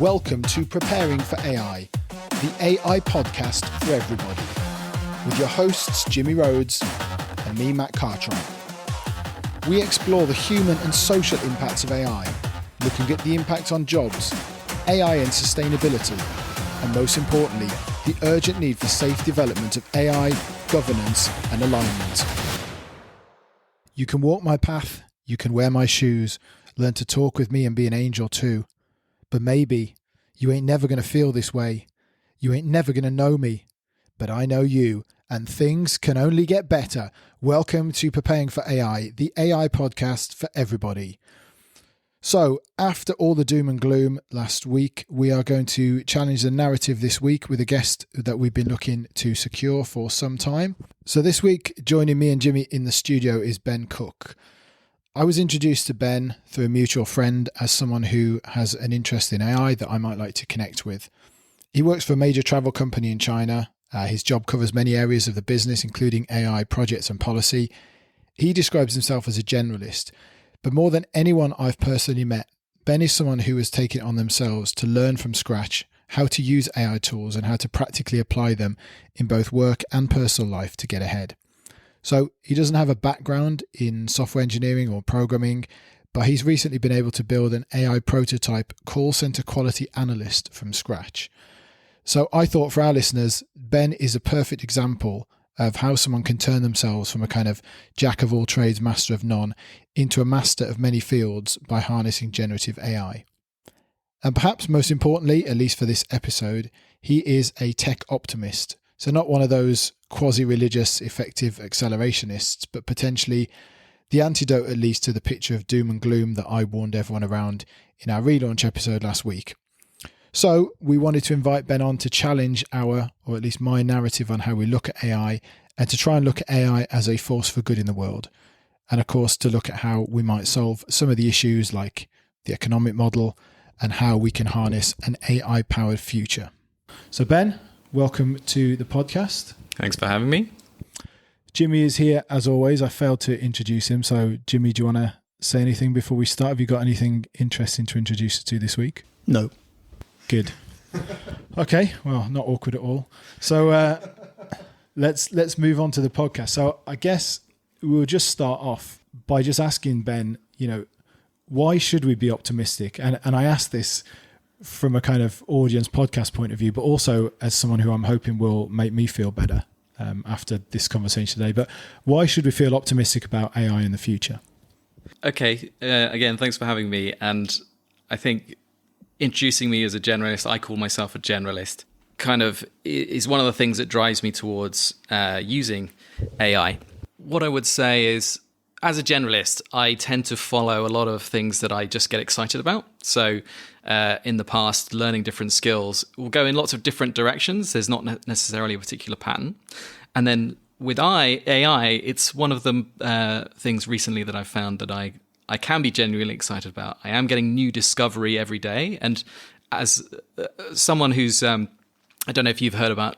Welcome to Preparing for AI, the AI podcast for everybody, with your hosts Jimmy Rhodes and me, Matt Cartwright. We explore the human and social impacts of AI, looking at the impact on jobs, AI and sustainability, and most importantly, the urgent need for safe development of AI, governance, and alignment. You can walk my path, you can wear my shoes, learn to talk with me and be an angel too. But maybe you ain't never going to feel this way. You ain't never going to know me. But I know you, and things can only get better. Welcome to Preparing for AI, the AI podcast for everybody. So, after all the doom and gloom last week, we are going to challenge the narrative this week with a guest that we've been looking to secure for some time. So this week, joining me and Jimmy in the studio is Ben Cook. I was introduced to Ben through a mutual friend as someone who has an interest in AI that I might like to connect with. He works for a major travel company in China. His job covers many areas of the business, including AI projects and policy. He describes himself as a generalist, but more than anyone I've personally met, Ben is someone who has taken it on themselves to learn from scratch how to use AI tools and how to practically apply them in both work and personal life to get ahead. So he doesn't have a background in software engineering or programming, but he's recently been able to build an AI prototype call center quality analyst from scratch. So I thought for our listeners, Ben is a perfect example of how someone can turn themselves from a kind of jack of all trades, master of none, into a master of many fields by harnessing generative AI. And perhaps most importantly, at least for this episode, he is a tech optimist. So not one of those quasi-religious effective accelerationists, but potentially the antidote at least to the picture of doom and gloom that I warned everyone around in our relaunch episode last week. So we wanted to invite Ben on to challenge our, or at least my narrative on how we look at AI, and to try and look at AI as a force for good in the world. And of course, to look at how we might solve some of the issues like the economic model and how we can harness an AI-powered future. So Ben, welcome to the podcast. Thanks for having me. Jimmy is here as always. I failed to introduce him. So Jimmy, do you want to say anything before we start? Have you got anything interesting to introduce us to this week? No. Good. Okay. Well, not awkward at all. So let's move on to the podcast. So I guess we'll just start off by just asking Ben, why should we be optimistic? And I ask this from a kind of audience podcast point of view, but also as someone who I'm hoping will make me feel better after this conversation today. But why should we feel optimistic about AI in the future? Okay. Again, thanks for having me. And I think introducing me as a generalist, I call myself a generalist, kind of is one of the things that drives me towards using AI. What I would say is, as a generalist, I tend to follow a lot of things that I just get excited about. So in the past, learning different skills will go in lots of different directions. There's not necessarily a particular pattern. And then with AI, it's one of the things recently that I've found that I can be genuinely excited about. I am getting new discovery every day. And as someone who's, I don't know if you've heard about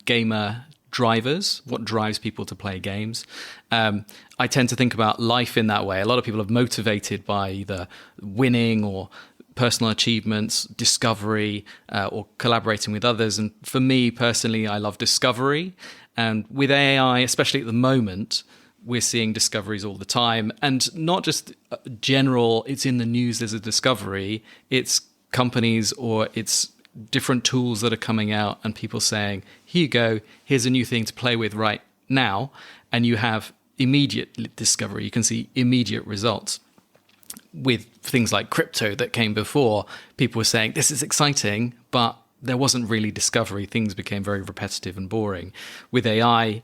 gamer drivers, what drives people to play games. I tend to think about life in that way. A lot of people are motivated by either winning or personal achievements, discovery, or collaborating with others. And for me personally, I love discovery. And with AI, especially at the moment, we're seeing discoveries all the time. And not just general, it's in the news, there's a discovery. It's companies or it's different tools that are coming out and people saying, here you go, here's a new thing to play with right now. And you have immediate discovery. You can see immediate results. With things like crypto that came before, people were saying, this is exciting, but there wasn't really discovery. Things became very repetitive and boring. With AI,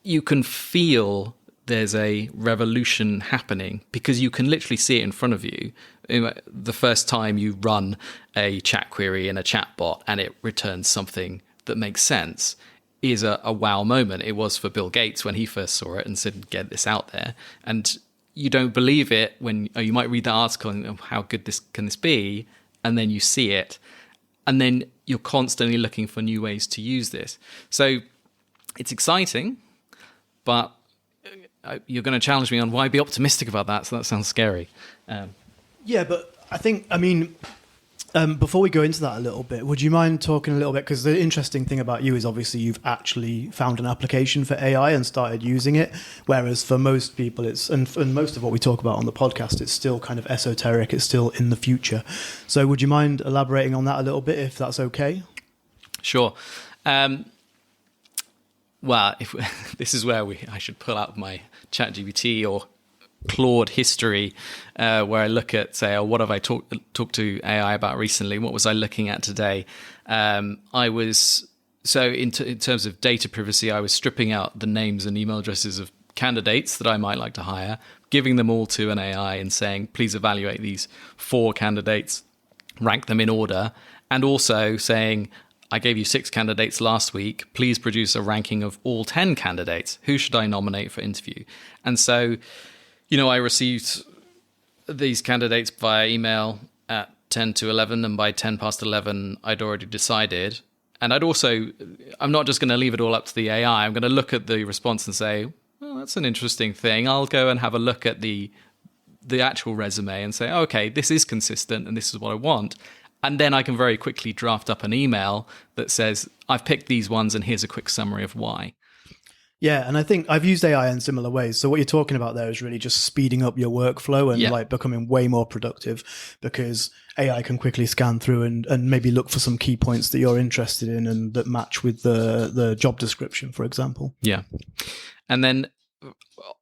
you can feel there's a revolution happening because you can literally see it in front of you. The first time you run a chat query in a chatbot and it returns something that makes sense is a wow moment. It was for Bill Gates when he first saw it and said, get this out there. And you don't believe it when you might read the article and how good can this be? And then you see it. And then you're constantly looking for new ways to use this. So it's exciting, but you're going to challenge me on why be optimistic about that. So that sounds scary. Yeah, but I think, Before we go into that a little bit, would you mind talking a little bit? Because the interesting thing about you is obviously you've actually found an application for AI and started using it. Whereas for most people, and most of what we talk about on the podcast, it's still kind of esoteric. It's still in the future. So would you mind elaborating on that a little bit, if that's okay? Sure. Well, this is where I should pull out my ChatGPT or Claude history, where I look at, say, what have I talked to AI about recently? What was I looking at today? In terms of data privacy, I was stripping out the names and email addresses of candidates that I might like to hire, giving them all to an AI and saying, please evaluate these 4 candidates, rank them in order, and also saying, I gave you 6 candidates last week. Please produce a ranking of all 10 candidates. Who should I nominate for interview? And so, I received these candidates via email at 10 to 11, and by 10 past 11, I'd already decided. And I'm not just going to leave it all up to the AI. I'm going to look at the response and say, well, that's an interesting thing. I'll go and have a look at the actual resume and say, okay, this is consistent and this is what I want. And then I can very quickly draft up an email that says, I've picked these ones and here's a quick summary of why. Yeah, and I think I've used AI in similar ways. So what you're talking about there is really just speeding up your workflow and becoming way more productive, because AI can quickly scan through and maybe look for some key points that you're interested in and that match with the job description, for example. Yeah. And then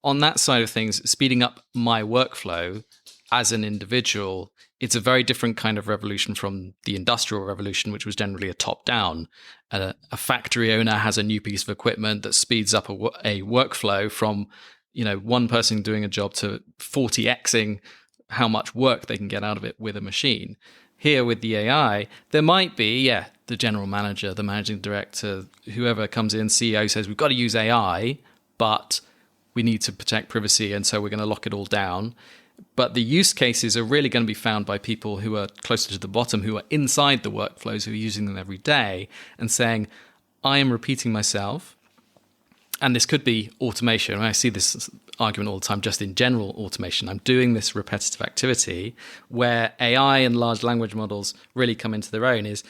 on that side of things, speeding up my workflow as an individual, it's a very different kind of revolution from the Industrial Revolution, which was generally a top-down. A factory owner has a new piece of equipment that speeds up a workflow from, one person doing a job to 40xing how much work they can get out of it with a machine. Here with the AI, there might be, the general manager, the managing director, whoever comes in, CEO says, we've got to use AI, but we need to protect privacy, and so we're going to lock it all down. But the use cases are really going to be found by people who are closer to the bottom, who are inside the workflows, who are using them every day and saying, I am repeating myself. And this could be automation. I see this argument all the time, just in general automation. I'm doing this repetitive activity where AI and large language models really come into their own. Is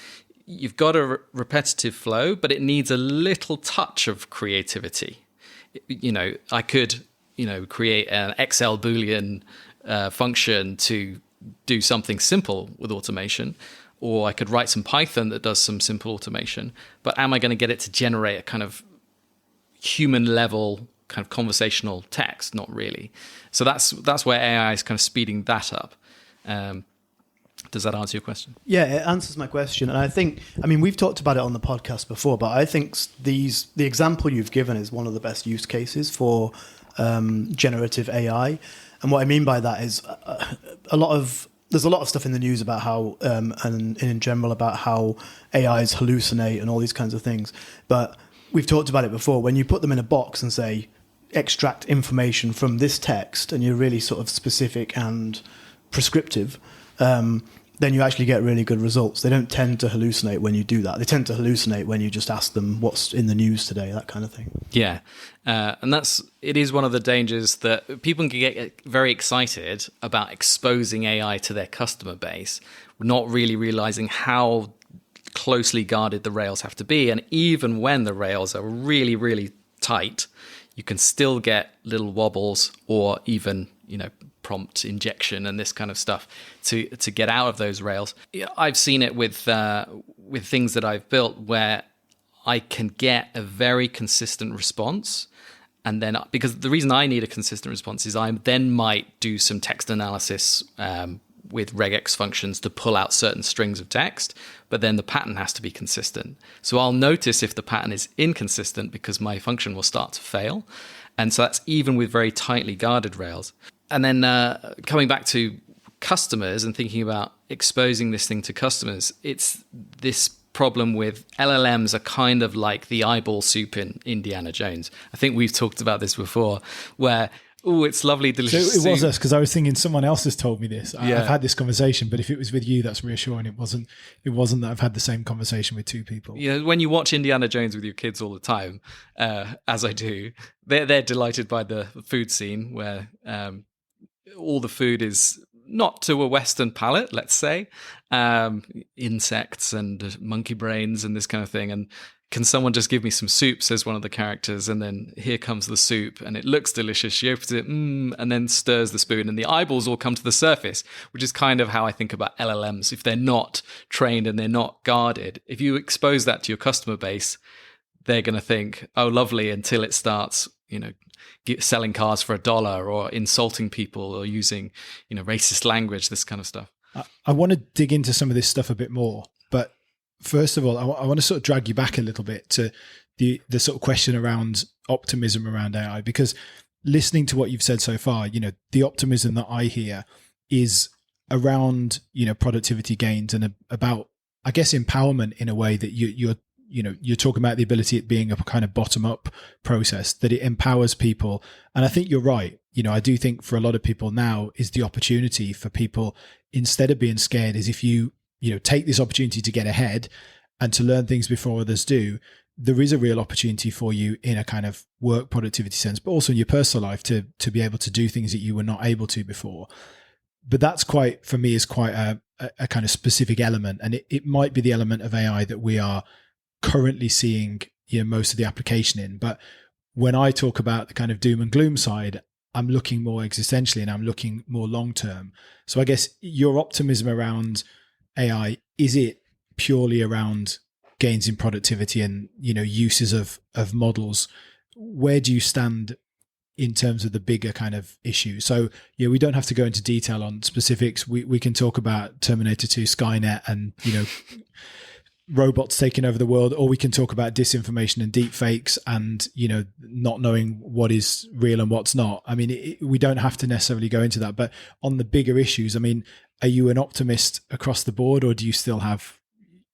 you've got a repetitive flow, but it needs a little touch of creativity. I could, create an Excel Boolean function to do something simple with automation, or I could write some Python that does some simple automation. But am I going to get it to generate a kind of human level kind of conversational text? Not really. So that's where AI is kind of speeding that up. Does that answer your question? Yeah, it answers my question. And I think, we've talked about it on the podcast before, but I think the example you've given is one of the best use cases for generative AI. And what I mean by that is there's a lot of stuff in the news about how, and in general about how AIs hallucinate and all these kinds of things. But we've talked about it before. When you put them in a box and say, extract information from this text, and you're really sort of specific and prescriptive, then you actually get really good results. They don't tend to hallucinate when you do that. They tend to hallucinate when you just ask them what's in the news today, that kind of thing. Yeah. And it is one of the dangers that people can get very excited about exposing AI to their customer base, not really realizing how closely guarded the rails have to be. And even when the rails are really, really tight, you can still get little wobbles or even, prompt injection and this kind of stuff to get out of those rails. I've seen it with things that I've built where I can get a very consistent response. And then, because the reason I need a consistent response is I then might do some text analysis with regex functions to pull out certain strings of text, but then the pattern has to be consistent. So I'll notice if the pattern is inconsistent because my function will start to fail. And so that's even with very tightly guarded rails. And then coming back to customers and thinking about exposing this thing to customers, it's this problem with LLMs are kind of like the eyeball soup in Indiana Jones. I think we've talked about this before, where, it's lovely, delicious So it was soup. us, because I was thinking someone else has told me this. I've had this conversation, but if it was with you, that's reassuring. It wasn't that I've had the same conversation with 2 people. When you watch Indiana Jones with your kids all the time, as I do, they're delighted by the food scene where all the food is not to a Western palate, let's say, insects and monkey brains and this kind of thing. And can someone just give me some soup, says one of the characters, and then here comes the soup, and it looks delicious. She opens it, and then stirs the spoon, and the eyeballs all come to the surface, which is kind of how I think about LLMs. If they're not trained and they're not guarded, if you expose that to your customer base, they're going to think, oh, lovely, until it starts, selling cars for $1 or insulting people or using, racist language, this kind of stuff. I want to dig into some of this stuff a bit more, but first of all, I want to sort of drag you back a little bit to the sort of question around optimism around AI, because listening to what you've said so far, the optimism that I hear is around, productivity gains and about, I guess, empowerment in a way that you're talking about the ability of being a kind of bottom up process, that it empowers people. And I think you're right. I do think for a lot of people now is the opportunity for people, instead of being scared, is if you take this opportunity to get ahead and to learn things before others do, there is a real opportunity for you in a kind of work productivity sense, but also in your personal life to be able to do things that you were not able to before. But that's quite a kind of specific element. And it might be the element of AI that we are currently seeing most of the application in. But when I talk about the kind of doom and gloom side, I'm looking more existentially and I'm looking more long term. So I guess your optimism around AI, is it purely around gains in productivity and uses of models? Where do you stand in terms of the bigger kind of issue? So we don't have to go into detail on specifics. We can talk about Terminator 2, Skynet, and robots taking over the world, or we can talk about disinformation and deep fakes and not knowing what is real and what's not. I mean, we don't have to necessarily go into that, but on the bigger issues, I mean, are you an optimist across the board, or do you still have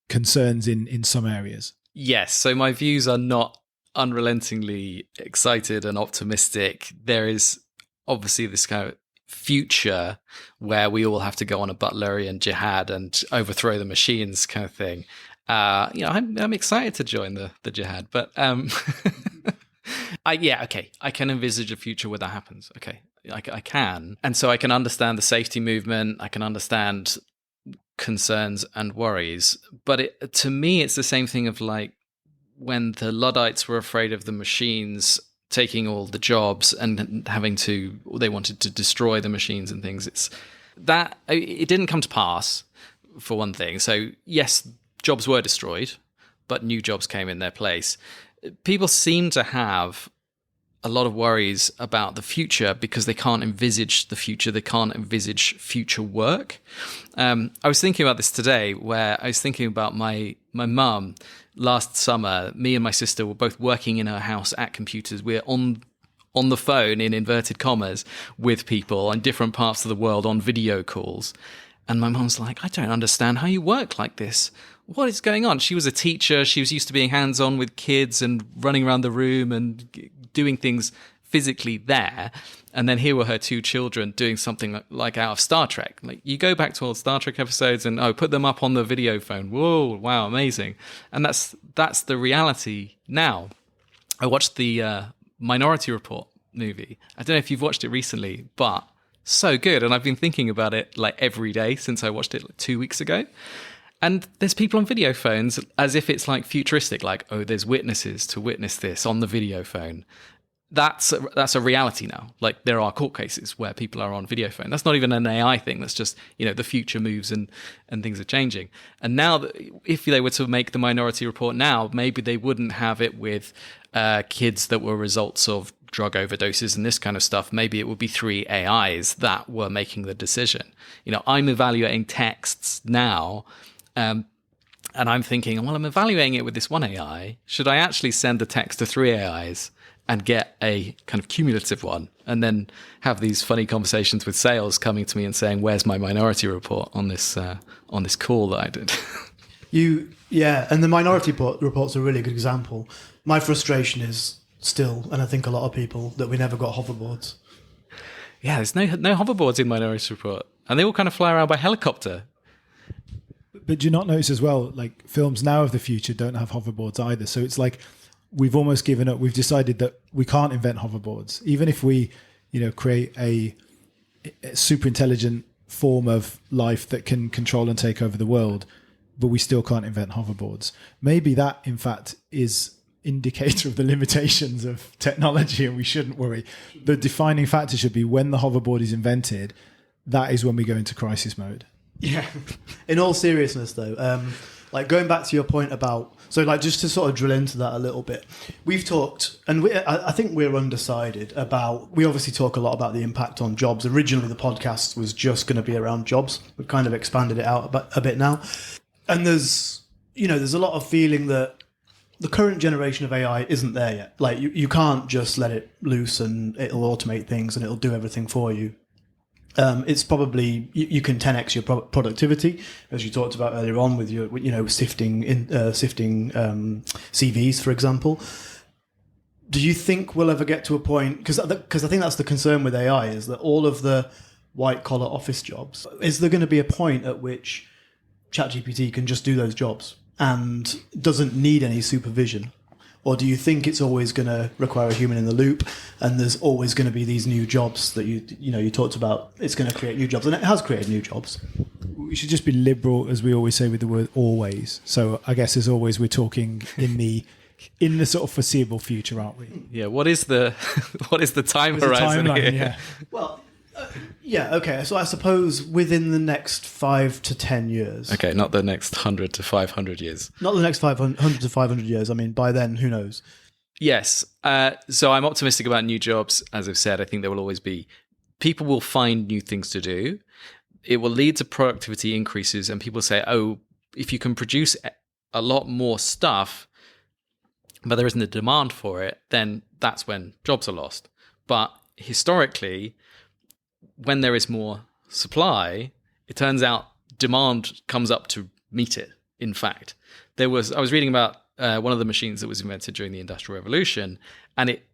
concerns in some areas? Yes. So my views are not unrelentingly excited and optimistic. There is obviously this kind of future where we all have to go on a Butlerian jihad and overthrow the machines kind of thing. I'm excited to join the jihad, but I can envisage a future where that happens. Okay, I can, and so I can understand the safety movement. I can understand concerns and worries, but to me, it's the same thing of like when the Luddites were afraid of the machines taking all the jobs and they wanted to destroy the machines and things. It didn't come to pass, for one thing. So yes, jobs were destroyed, but new jobs came in their place. People seem to have a lot of worries about the future because they can't envisage the future. They can't envisage future work. I was thinking about this today, where I was thinking about my mum. Last summer, me and my sister were both working in her house at computers. We're on the phone, in inverted commas, with people in different parts of the world on video calls. And my mum's like, I don't understand how you work like this. What is going on? She was a teacher. She was used to being hands-on with kids and running around the room and doing things physically there. And then here were her two children doing something like out of Star Trek. Like, you go back to old Star Trek episodes and put them up on the video phone. Whoa, wow, amazing. And that's the reality now. I watched the Minority Report movie. I don't know if you've watched it recently, but so good. And I've been thinking about it like every day since I watched it like 2 weeks ago. And there's people on video phones as if it's like futuristic, like, oh, there's witnesses to witness this on the video phone. That's a reality now. Like, there are court cases where people are on video phone. That's not even an AI thing. That's just, the future moves and things are changing. And now, if they were to make the Minority Report now, maybe they wouldn't have it with kids that were results of drug overdoses and this kind of stuff. Maybe it would be 3 AIs that were making the decision. I'm evaluating texts now, and I'm thinking, well, I'm evaluating it with this one AI. Should I actually send the text to 3 AIs and get a kind of cumulative one, and then have these funny conversations with sales coming to me and saying, where's my Minority Report on this call that I did? And the Minority Report's a really good example. My frustration is still, and I think a lot of people, that we never got hoverboards. Yeah, there's no hoverboards in Minority Report, and they all kind of fly around by helicopter. But do you not notice as well, like, films now of the future don't have hoverboards either. So it's like we've almost given up. We've decided that we can't invent hoverboards. Even if we, create a super intelligent form of life that can control and take over the world, but we still can't invent hoverboards. Maybe that, in fact, is indicator of the limitations of technology, and we shouldn't worry. The defining factor should be when the hoverboard is invented, that is when we go into crisis mode. Yeah. In all seriousness, though, like going back to your point about, so like just to sort of drill into that a little bit, we've talked, and I think we're undecided about, we obviously talk a lot about the impact on jobs. Originally, the podcast was just going to be around jobs. We've kind of expanded it out a bit now. And there's a lot of feeling that the current generation of AI isn't there yet. Like you can't just let it loose and it'll automate things and it'll do everything for you. It's probably you can 10x your productivity, as you talked about earlier on with your sifting CVs, for example. Do you think we'll ever get to a point? Because I think that's the concern with AI, is that all of the white collar office jobs. Is there going to be a point at which ChatGPT can just do those jobs and doesn't need any supervision? Or do you think it's always going to require a human in the loop, and there's always going to be these new jobs that you talked about? It's going to create new jobs, and it has created new jobs. We should just be liberal, as we always say, with the word always. So I guess as always, we're talking in the sort of foreseeable future, aren't we? Yeah. What is the time horizon here? Yeah. Well, yeah, okay. So I suppose within the next 5 to 10 years. Okay, not the next 100 to 500 years. Not the next 500 to 500 years. I mean, by then, who knows? Yes. So I'm optimistic about new jobs. As I've said, I think there will always be. People will find new things to do. It will lead to productivity increases, and people say, oh, if you can produce a lot more stuff, but there isn't a demand for it, then that's when jobs are lost. But historically, when there is more supply, it turns out demand comes up to meet it. In fact, I was reading about one of the machines that was invented during the Industrial Revolution, and it,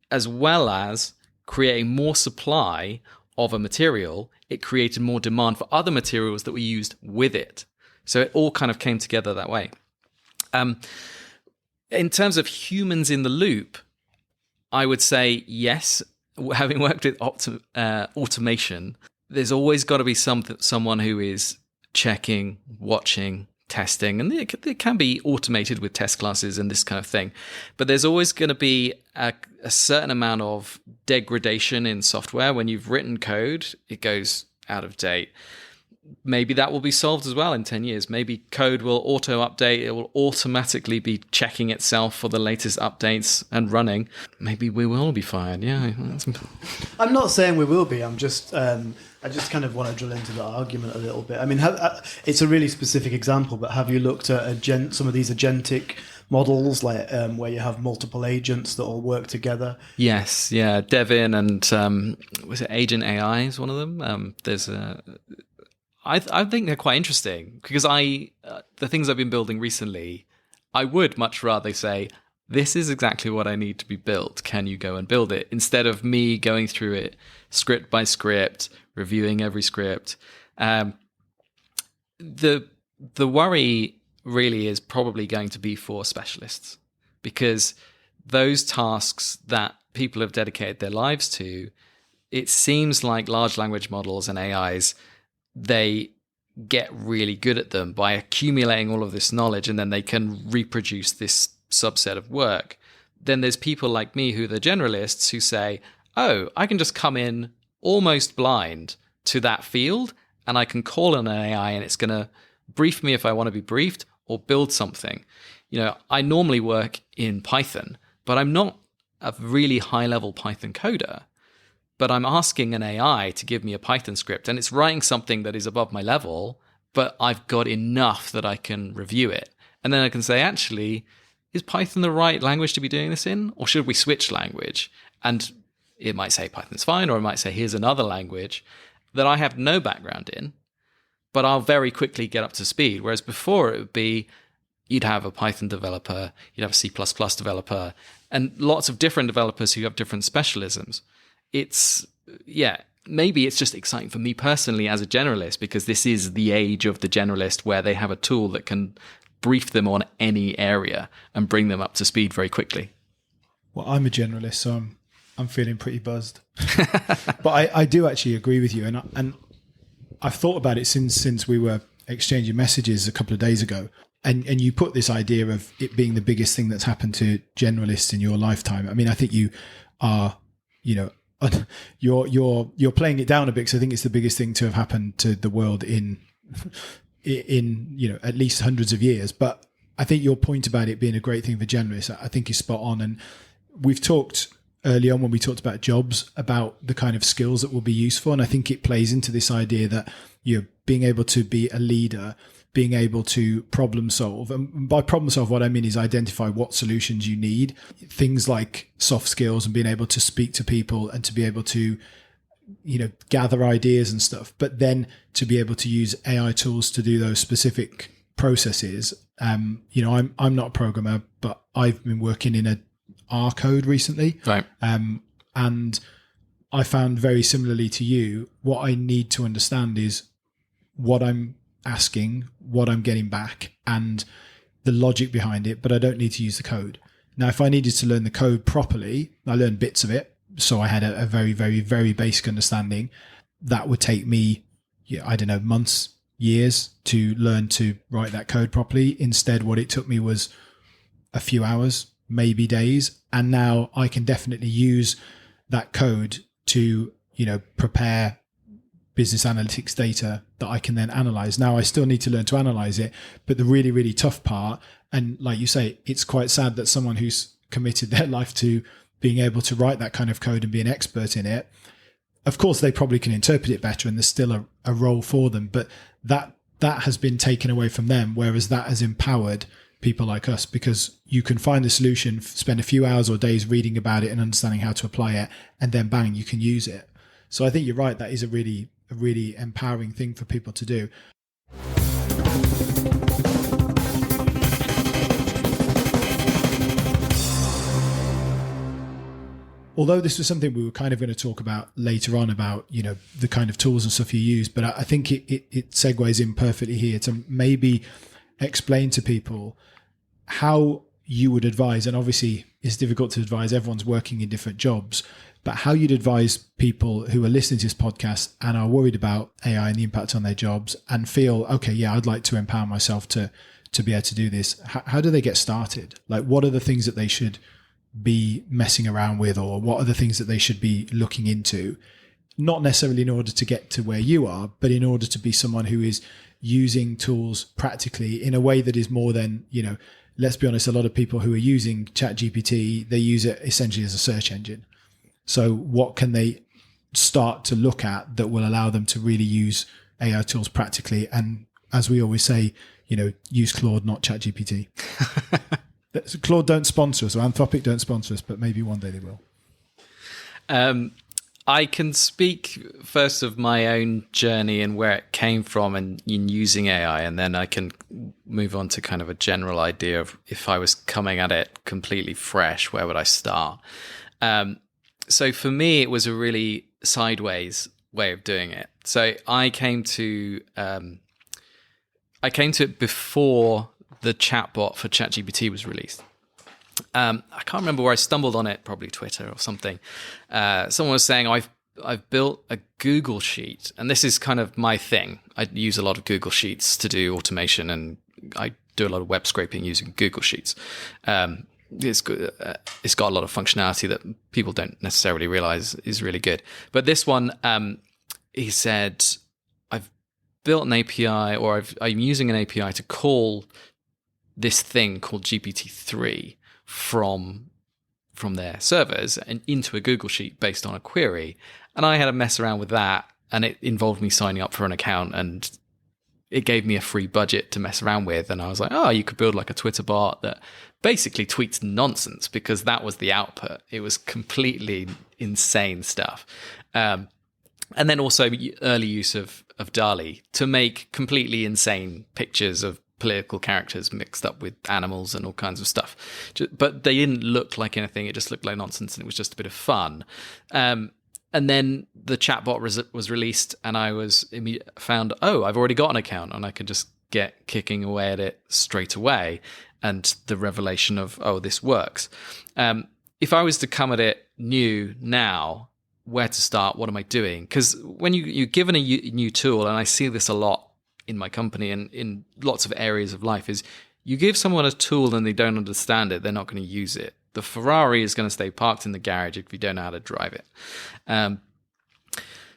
as well as creating more supply of a material, it created more demand for other materials that were used with it. So it all kind of came together that way. In terms of humans in the loop, I would say yes. Having worked with automation, there's always got to be someone who is checking, watching, testing, and it can be automated with test classes and this kind of thing. But there's always going to be a certain amount of degradation in software. When you've written code, it goes out of date. Maybe that will be solved as well in 10 years. Maybe code will auto-update. It will automatically be checking itself for the latest updates and running. Maybe we will be fired. Yeah. I'm not saying we will be. I just kind of want to drill into the argument a little bit. I mean, it's a really specific example, but have you looked at some of these agentic models, like where you have multiple agents that all work together? Yes. Yeah. Devin and was it Agent AI is one of them? There's a... I think they're quite interesting because the things I've been building recently, I would much rather say, this is exactly what I need to be built. Can you go and build it? Instead of me going through it script by script, reviewing every script. The worry really is probably going to be for specialists, because those tasks that people have dedicated their lives to, it seems like large language models and AIs, they get really good at them by accumulating all of this knowledge, and then they can reproduce this subset of work. Then there's people like me who are the generalists who say, oh, I can just come in almost blind to that field, and I can call on an AI and it's going to brief me if I want to be briefed or build something. I normally work in Python, but I'm not a really high-level Python coder. But I'm asking an AI to give me a Python script, and it's writing something that is above my level, but I've got enough that I can review it. And then I can say, actually, is Python the right language to be doing this in? Or should we switch language? And it might say Python's fine, or it might say, here's another language that I have no background in, but I'll very quickly get up to speed. Whereas before it would be, you'd have a Python developer, you'd have a C++ developer, and lots of different developers who have different specialisms. Maybe it's just exciting for me personally as a generalist, because this is the age of the generalist where they have a tool that can brief them on any area and bring them up to speed very quickly. Well, I'm a generalist, so I'm feeling pretty buzzed. But I do actually agree with you, and I've thought about it since we were exchanging messages a couple of days ago. And you put this idea of it being the biggest thing that's happened to generalists in your lifetime. I mean, I think you are, you're playing it down a bit, because I think it's the biggest thing to have happened to the world in at least hundreds of years. But I think your point about it being a great thing for generalists, I think is spot on. And we've talked early on when we talked about jobs, about the kind of skills that will be useful. And I think it plays into this idea that you're being able to be a leader, being able to problem solve. And by problem solve, what I mean is identify what solutions you need, things like soft skills and being able to speak to people and to be able to, gather ideas and stuff, but then to be able to use AI tools to do those specific processes. I'm not a programmer, but I've been working in a R code recently. Right. And I found very similarly to you, what I need to understand is what I'm asking, what I'm getting back, and the logic behind it, but I don't need to use the code. Now, if I needed to learn the code properly, I learned bits of it. So I had a very, very, very basic understanding. That would take me, months, years to learn to write that code properly. Instead, what it took me was a few hours, maybe days. And now I can definitely use that code to, prepare business analytics data that I can then analyze. Now, I still need to learn to analyze it, but the really, really tough part, and like you say, it's quite sad that someone who's committed their life to being able to write that kind of code and be an expert in it, of course, they probably can interpret it better and there's still a role for them, but that has been taken away from them, whereas that has empowered people like us, because you can find the solution, spend a few hours or days reading about it and understanding how to apply it, and then bang, you can use it. So I think you're right, that is a really empowering thing for people to do. Although this was something we were kind of going to talk about later on, about, the kind of tools and stuff you use, but I think it segues in perfectly here to maybe explain to people how you would advise, and obviously it's difficult to advise, everyone's working in different jobs, but how you'd advise people who are listening to this podcast and are worried about AI and the impact on their jobs and feel, okay, yeah, I'd like to empower myself to be able to do this. How do they get started? Like, what are the things that they should be messing around with, or what are the things that they should be looking into? Not necessarily in order to get to where you are, but in order to be someone who is using tools practically in a way that is more than, let's be honest, a lot of people who are using ChatGPT, they use it essentially as a search engine. So what can they start to look at that will allow them to really use AI tools practically? And as we always say, use Claude, not ChatGPT. Claude don't sponsor us, or Anthropic don't sponsor us, but maybe one day they will. I can speak first of my own journey and where it came from and in using AI, and then I can move on to kind of a general idea of if I was coming at it completely fresh, where would I start? So for me, it was a really sideways way of doing it. So I came to it before the chatbot for ChatGPT was released. I can't remember where I stumbled on it, probably Twitter or something. Someone was saying, I've built a Google Sheet, and this is kind of my thing. I use a lot of Google Sheets to do automation, and I do a lot of web scraping using Google Sheets. It's got a lot of functionality that people don't necessarily realize is really good. But this one, he said, I've built an API, or I'm using an API to call this thing called GPT-3 from their servers and into a Google Sheet based on a query. And I had a mess around with that, and it involved me signing up for an account, and it gave me a free budget to mess around with. And I was like, oh, you could build like a Twitter bot that basically tweets nonsense, because that was the output. It was completely insane stuff. And then also early use of DALL-E to make completely insane pictures of political characters mixed up with animals and all kinds of stuff. But they didn't look like anything. It just looked like nonsense, and it was just a bit of fun. And then the chatbot was released, and I found, I've already got an account, and I could just get kicking away at it straight away. And the revelation of, this works. If I was to come at it new now, where to start, what am I doing? Because when you're given a new tool, and I see this a lot in my company and in lots of areas of life, is you give someone a tool and they don't understand it, they're not going to use it. The Ferrari is going to stay parked in the garage if you don't know how to drive it.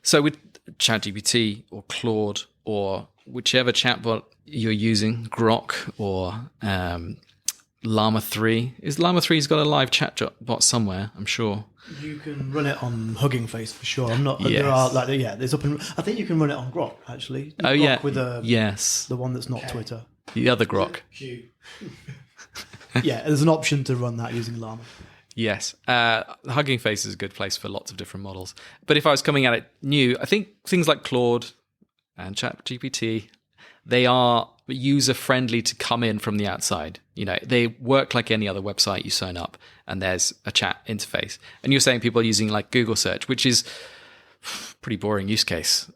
So with ChatGPT or Claude or whichever chatbot you're using, Grok or Llama 3. Llama 3's got a live chatbot somewhere, I'm sure. You can run it on Hugging Face for sure. I'm not. Yes. There are there's up and I think you can run it on Grok actually. Grok with the one that's not Twitter. The other Grok. Yeah, there's an option to run that using Llama. Yes. Hugging Face is a good place for lots of different models. But if I was coming at it new, I think things like Claude and ChatGPT, they are user-friendly to come in from the outside. They work like any other website. You sign up and there's a chat interface. And you're saying people are using like Google search, which is pretty boring use case.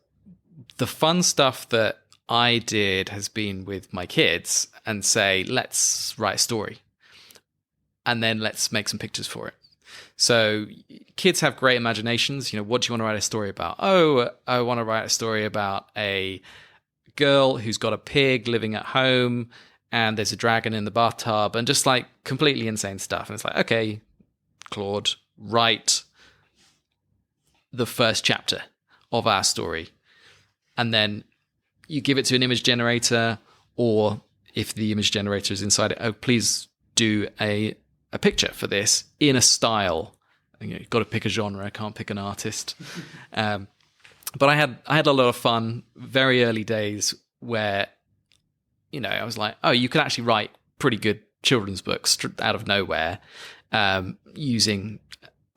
The fun stuff that I did has been with my kids and say, let's write a story. And then let's make some pictures for it. So kids have great imaginations. What do you want to write a story about? Oh, I want to write a story about a girl who's got a pig living at home and there's a dragon in the bathtub and just like completely insane stuff. And it's like, okay, Claude, write the first chapter of our story. And then you give it to an image generator, or if the image generator is inside it, oh, please do a picture for this in a style. You've got to pick a genre. I can't pick an artist. But I had a lot of fun very early days where, I was like, oh, you could actually write pretty good children's books out of nowhere using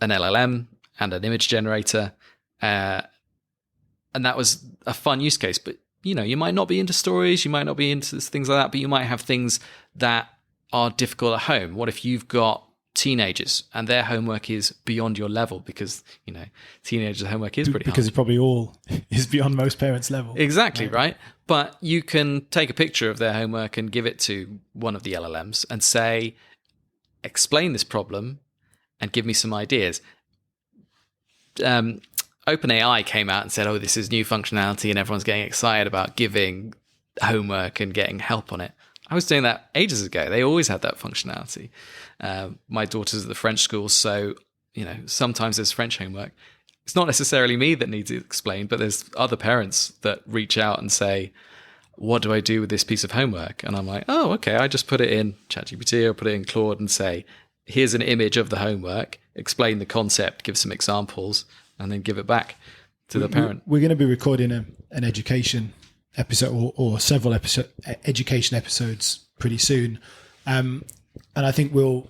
an LLM and an image generator. And that was a fun use case. But, you might not be into stories. You might not be into things like that, but you might have things that are difficult at home. What if you've got teenagers and their homework is beyond your level? Because teenagers' homework is pretty hard. Because it probably all is beyond most parents' level. Exactly, right? But you can take a picture of their homework and give it to one of the LLMs and say, explain this problem and give me some ideas. OpenAI came out and said, oh, this is new functionality and everyone's getting excited about giving homework and getting help on it. I was doing that ages ago. They always had that functionality. My daughter's at the French school, so sometimes there's French homework. It's not necessarily me that needs it explained, but there's other parents that reach out and say, what do I do with this piece of homework? And I'm like, oh, okay, I just put it in ChatGPT or put it in Claude and say, here's an image of the homework, explain the concept, give some examples, and then give it back to the parent. We're going to be recording an education episode or several education episodes pretty soon. And I think we'll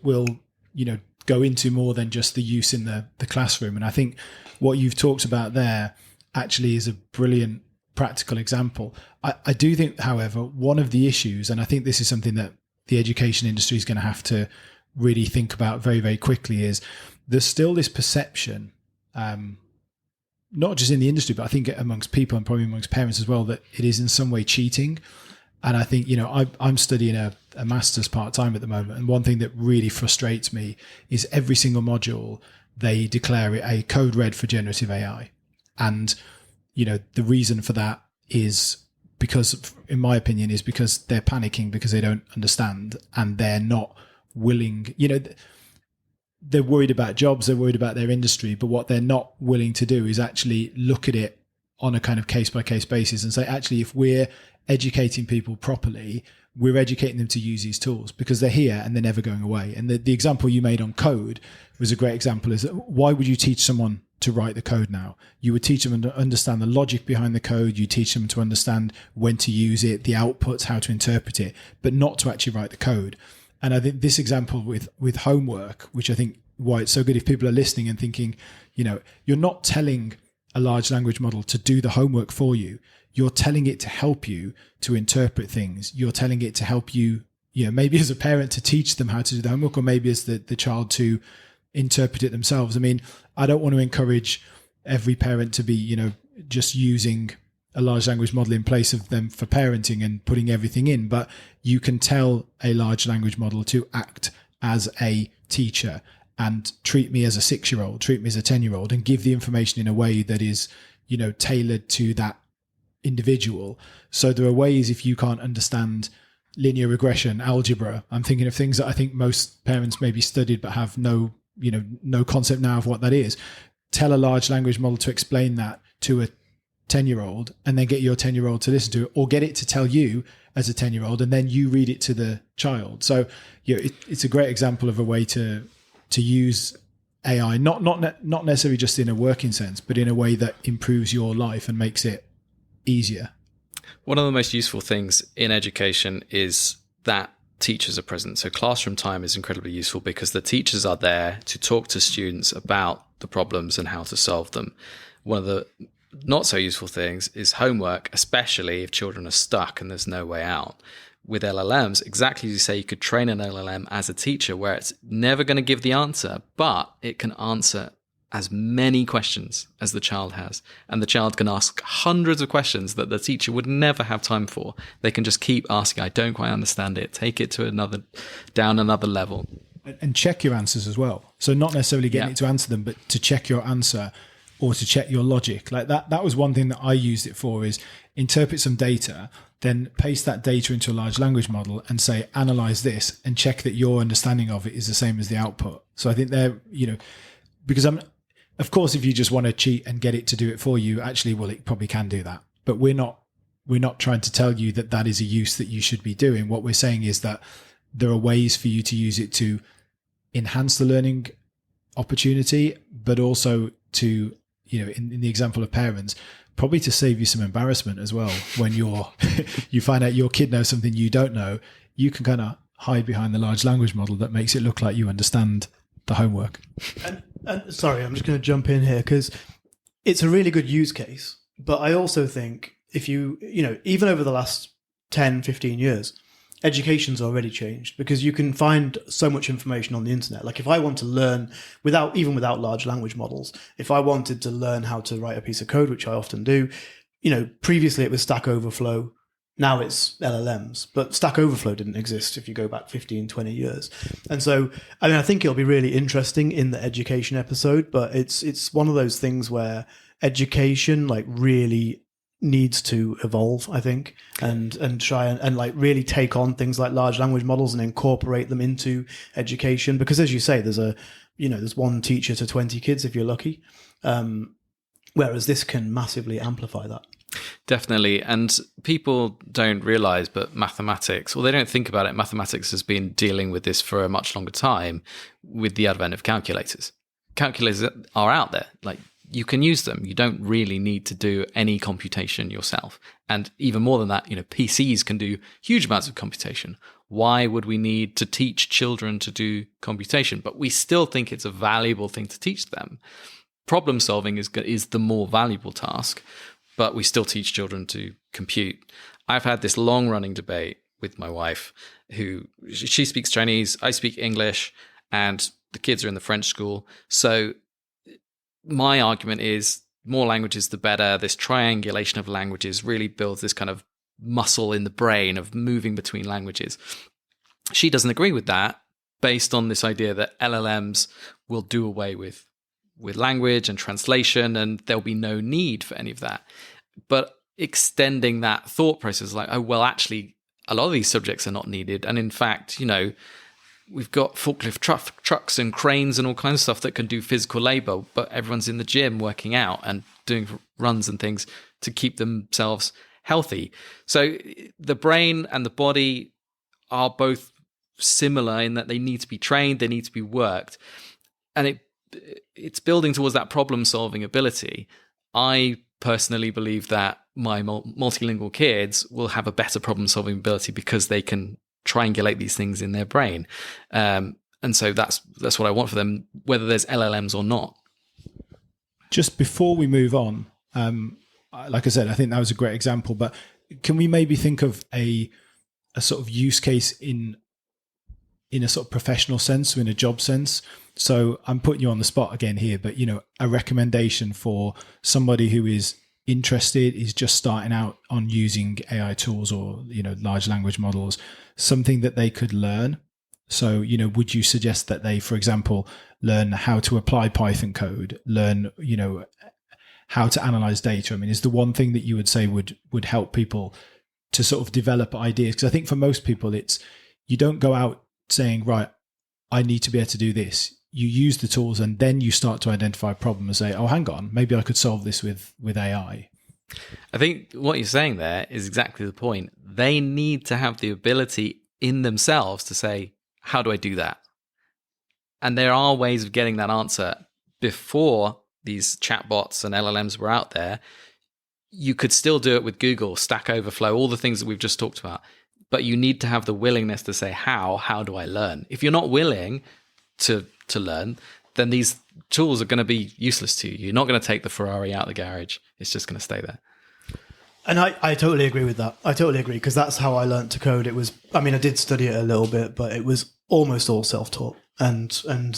go into more than just the use in the classroom. And I think what you've talked about there actually is a brilliant practical example. I do think, however, one of the issues, and I think this is something that the education industry is going to have to really think about very, very quickly, is there's still this perception, not just in the industry, but I think amongst people and probably amongst parents as well, that it is in some way cheating. And I think, I'm studying a master's part-time at the moment. And one thing that really frustrates me is every single module, they declare it a code red for generative AI. And, the reason for that is because, in my opinion, is because they're panicking because they don't understand and they're not willing, they're worried about jobs, they're worried about their industry, but what they're not willing to do is actually look at it on a kind of case-by-case basis and say, actually, if we're educating people properly, we're educating them to use these tools because they're here and they're never going away. And the example you made on code was a great example. Is why would you teach someone to write the code now? You would teach them to understand the logic behind the code. You teach them to understand when to use it, the outputs, how to interpret it, but not to actually write the code. And I think this example with homework, which I think why it's so good if people are listening and thinking, you're not telling a large language model to do the homework for you. You're telling it to help you to interpret things. You're telling it to help you, maybe as a parent to teach them how to do the homework, or maybe as the child to interpret it themselves. I mean, I don't want to encourage every parent to be, just using a large language model in place of them for parenting and putting everything in, but you can tell a large language model to act as a teacher and treat me as a 6-year-old, treat me as a 10-year-old, and give the information in a way that is, tailored to that individual. So there are ways, if you can't understand linear regression, algebra, I'm thinking of things that I think most parents maybe studied but have no concept now of what that is. Tell a large language model to explain that to a 10-year-old, and then get your 10-year-old to listen to it, or get it to tell you as a 10-year-old, and then you read it to the child. So it's a great example of a way to use AI, not necessarily just in a working sense, but in a way that improves your life and makes it easier. One of the most useful things in education is that teachers are present. So classroom time is incredibly useful because the teachers are there to talk to students about the problems and how to solve them. One of the not so useful things is homework, especially if children are stuck and there's no way out. With LLMs, exactly as you say, you could train an LLM as a teacher where it's never going to give the answer, but it can answer as many questions as the child has. And the child can ask hundreds of questions that the teacher would never have time for. They can just keep asking, I don't quite understand it, take it to down another level. And check your answers as well. So not necessarily getting it to answer them, but to check your answer or to check your logic. Like that was one thing that I used it for, is interpret some data, then paste that data into a large language model and say, analyze this and check that your understanding of it is the same as the output. So I think they're, because of course, if you just want to cheat and get it to do it for you, actually, well, it probably can do that. But we're not trying to tell you that that is a use that you should be doing. What we're saying is that there are ways for you to use it to enhance the learning opportunity, but also to, in the example of parents, probably to save you some embarrassment as well. When you find out your kid knows something you don't know, you can kind of hide behind the large language model that makes it look like you understand the homework. And sorry, I'm just going to jump in here because it's a really good use case. But I also think if even over the last 10, 15 years, education's already changed because you can find so much information on the internet. Like if I want to learn without large language models, if I wanted to learn how to write a piece of code, which I often do, previously it was Stack Overflow. Now it's LLMs, but Stack Overflow didn't exist if you go back 15, 20 years. And so, I think it'll be really interesting in the education episode, but it's one of those things where education really needs to evolve, I think, and try and really take on things like large language models and incorporate them into education. Because as you say, there's one teacher to 20 kids if you're lucky. Whereas this can massively amplify that. Definitely. And people don't realize, but mathematics, or they don't think about it, mathematics has been dealing with this for a much longer time with the advent of calculators. Calculators are out there. You can use them. You don't really need to do any computation yourself. And even more than that, PCs can do huge amounts of computation. Why would we need to teach children to do computation? But we still think it's a valuable thing to teach them. Problem solving is the more valuable task, but we still teach children to compute. I've had this long running debate with my wife she speaks Chinese, I speak English, and the kids are in the French school. So my argument is more languages, the better. This triangulation of languages really builds this kind of muscle in the brain of moving between languages. She doesn't agree with that based on this idea that LLMs will do away with language and translation, and there'll be no need for any of that. But extending that thought process, actually, a lot of these subjects are not needed. And in fact, we've got forklift trucks and cranes and all kinds of stuff that can do physical labor, but everyone's in the gym working out and doing runs and things to keep themselves healthy. So the brain and the body are both similar in that they need to be trained, they need to be worked. And it's building towards that problem-solving ability. I personally believe that my multilingual kids will have a better problem-solving ability because they can triangulate these things in their brain. And so that's what I want for them, whether there's LLMs or not. Just before we move on, like I said, I think that was a great example, but can we maybe think of a sort of use case in a sort of professional sense, or in a job sense? So I'm putting you on the spot again here, but a recommendation for somebody who is interested, is just starting out on using AI tools or large language models, something that they could learn So, would you suggest that they, for example, learn how to apply Python code, learn, how to analyze data? I mean, is the one thing that you would say would help people to sort of develop ideas? Because I think for most people, it's, you don't go out saying, right, I need to be able to do this. You use the tools and then you start to identify a problem and say, oh, hang on, maybe I could solve this with AI. I think what you're saying there is exactly the point. They need to have the ability in themselves to say, how do I do that? And there are ways of getting that answer. Before these chatbots and LLMs were out there, you could still do it with Google, Stack Overflow, all the things that we've just talked about. But you need to have the willingness to say, how do I learn? If you're not willing to learn, then these tools are going to be useless to you. You're not going to take the Ferrari out of the garage. It's just going to stay there. And I totally agree with that. I totally agree, because that's how I learned to code. I did study it a little bit, but it was almost all self-taught. And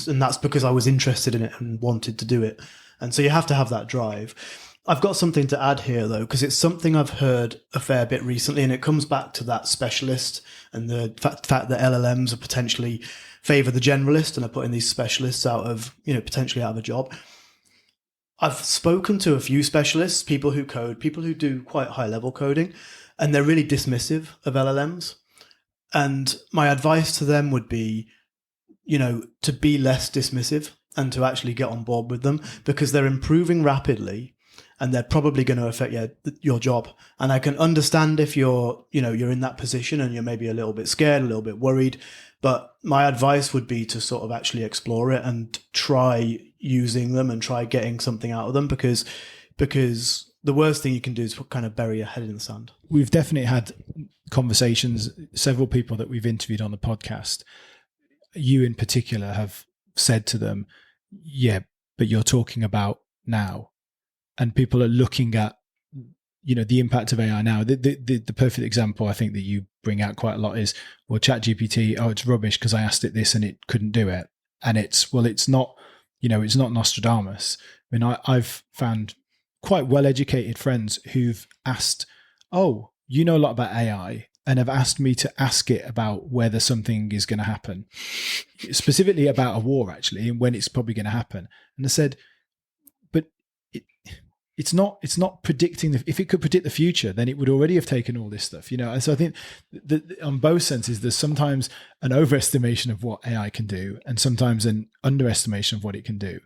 that's because I was interested in it and wanted to do it. And so you have to have that drive. I've got something to add here, though, because it's something I've heard a fair bit recently, and it comes back to that specialist and the fact that LLMs are potentially favor the generalist and are putting these specialists potentially out of a job. I've spoken to a few specialists, people who code, people who do quite high level coding, and they're really dismissive of LLMs. And my advice to them would be, to be less dismissive and to actually get on board with them, because they're improving rapidly and they're probably going to affect your job. And I can understand if you're in that position and you're maybe a little bit scared, a little bit worried. But my advice would be to sort of actually explore it and try using them and try getting something out of them, because the worst thing you can do is kind of bury your head in the sand. We've definitely had conversations, several people that we've interviewed on the podcast, you in particular, have said to them, yeah, but you're talking about now. And people are looking at, the impact of AI now. The perfect example I think that you bring out quite a lot is, well, ChatGPT, it's rubbish because I asked it this and it couldn't do it. And it's not, it's not Nostradamus. I mean, I've found quite well-educated friends who've asked, oh, you know a lot about AI, and have asked me to ask it about whether something is going to happen, specifically about a war, actually, and when it's probably going to happen. And I said, but it's not predicting. If it could predict the future, then it would already have taken all this stuff, And so I think that on both senses, there's sometimes an overestimation of what AI can do, and sometimes an underestimation of what it can do.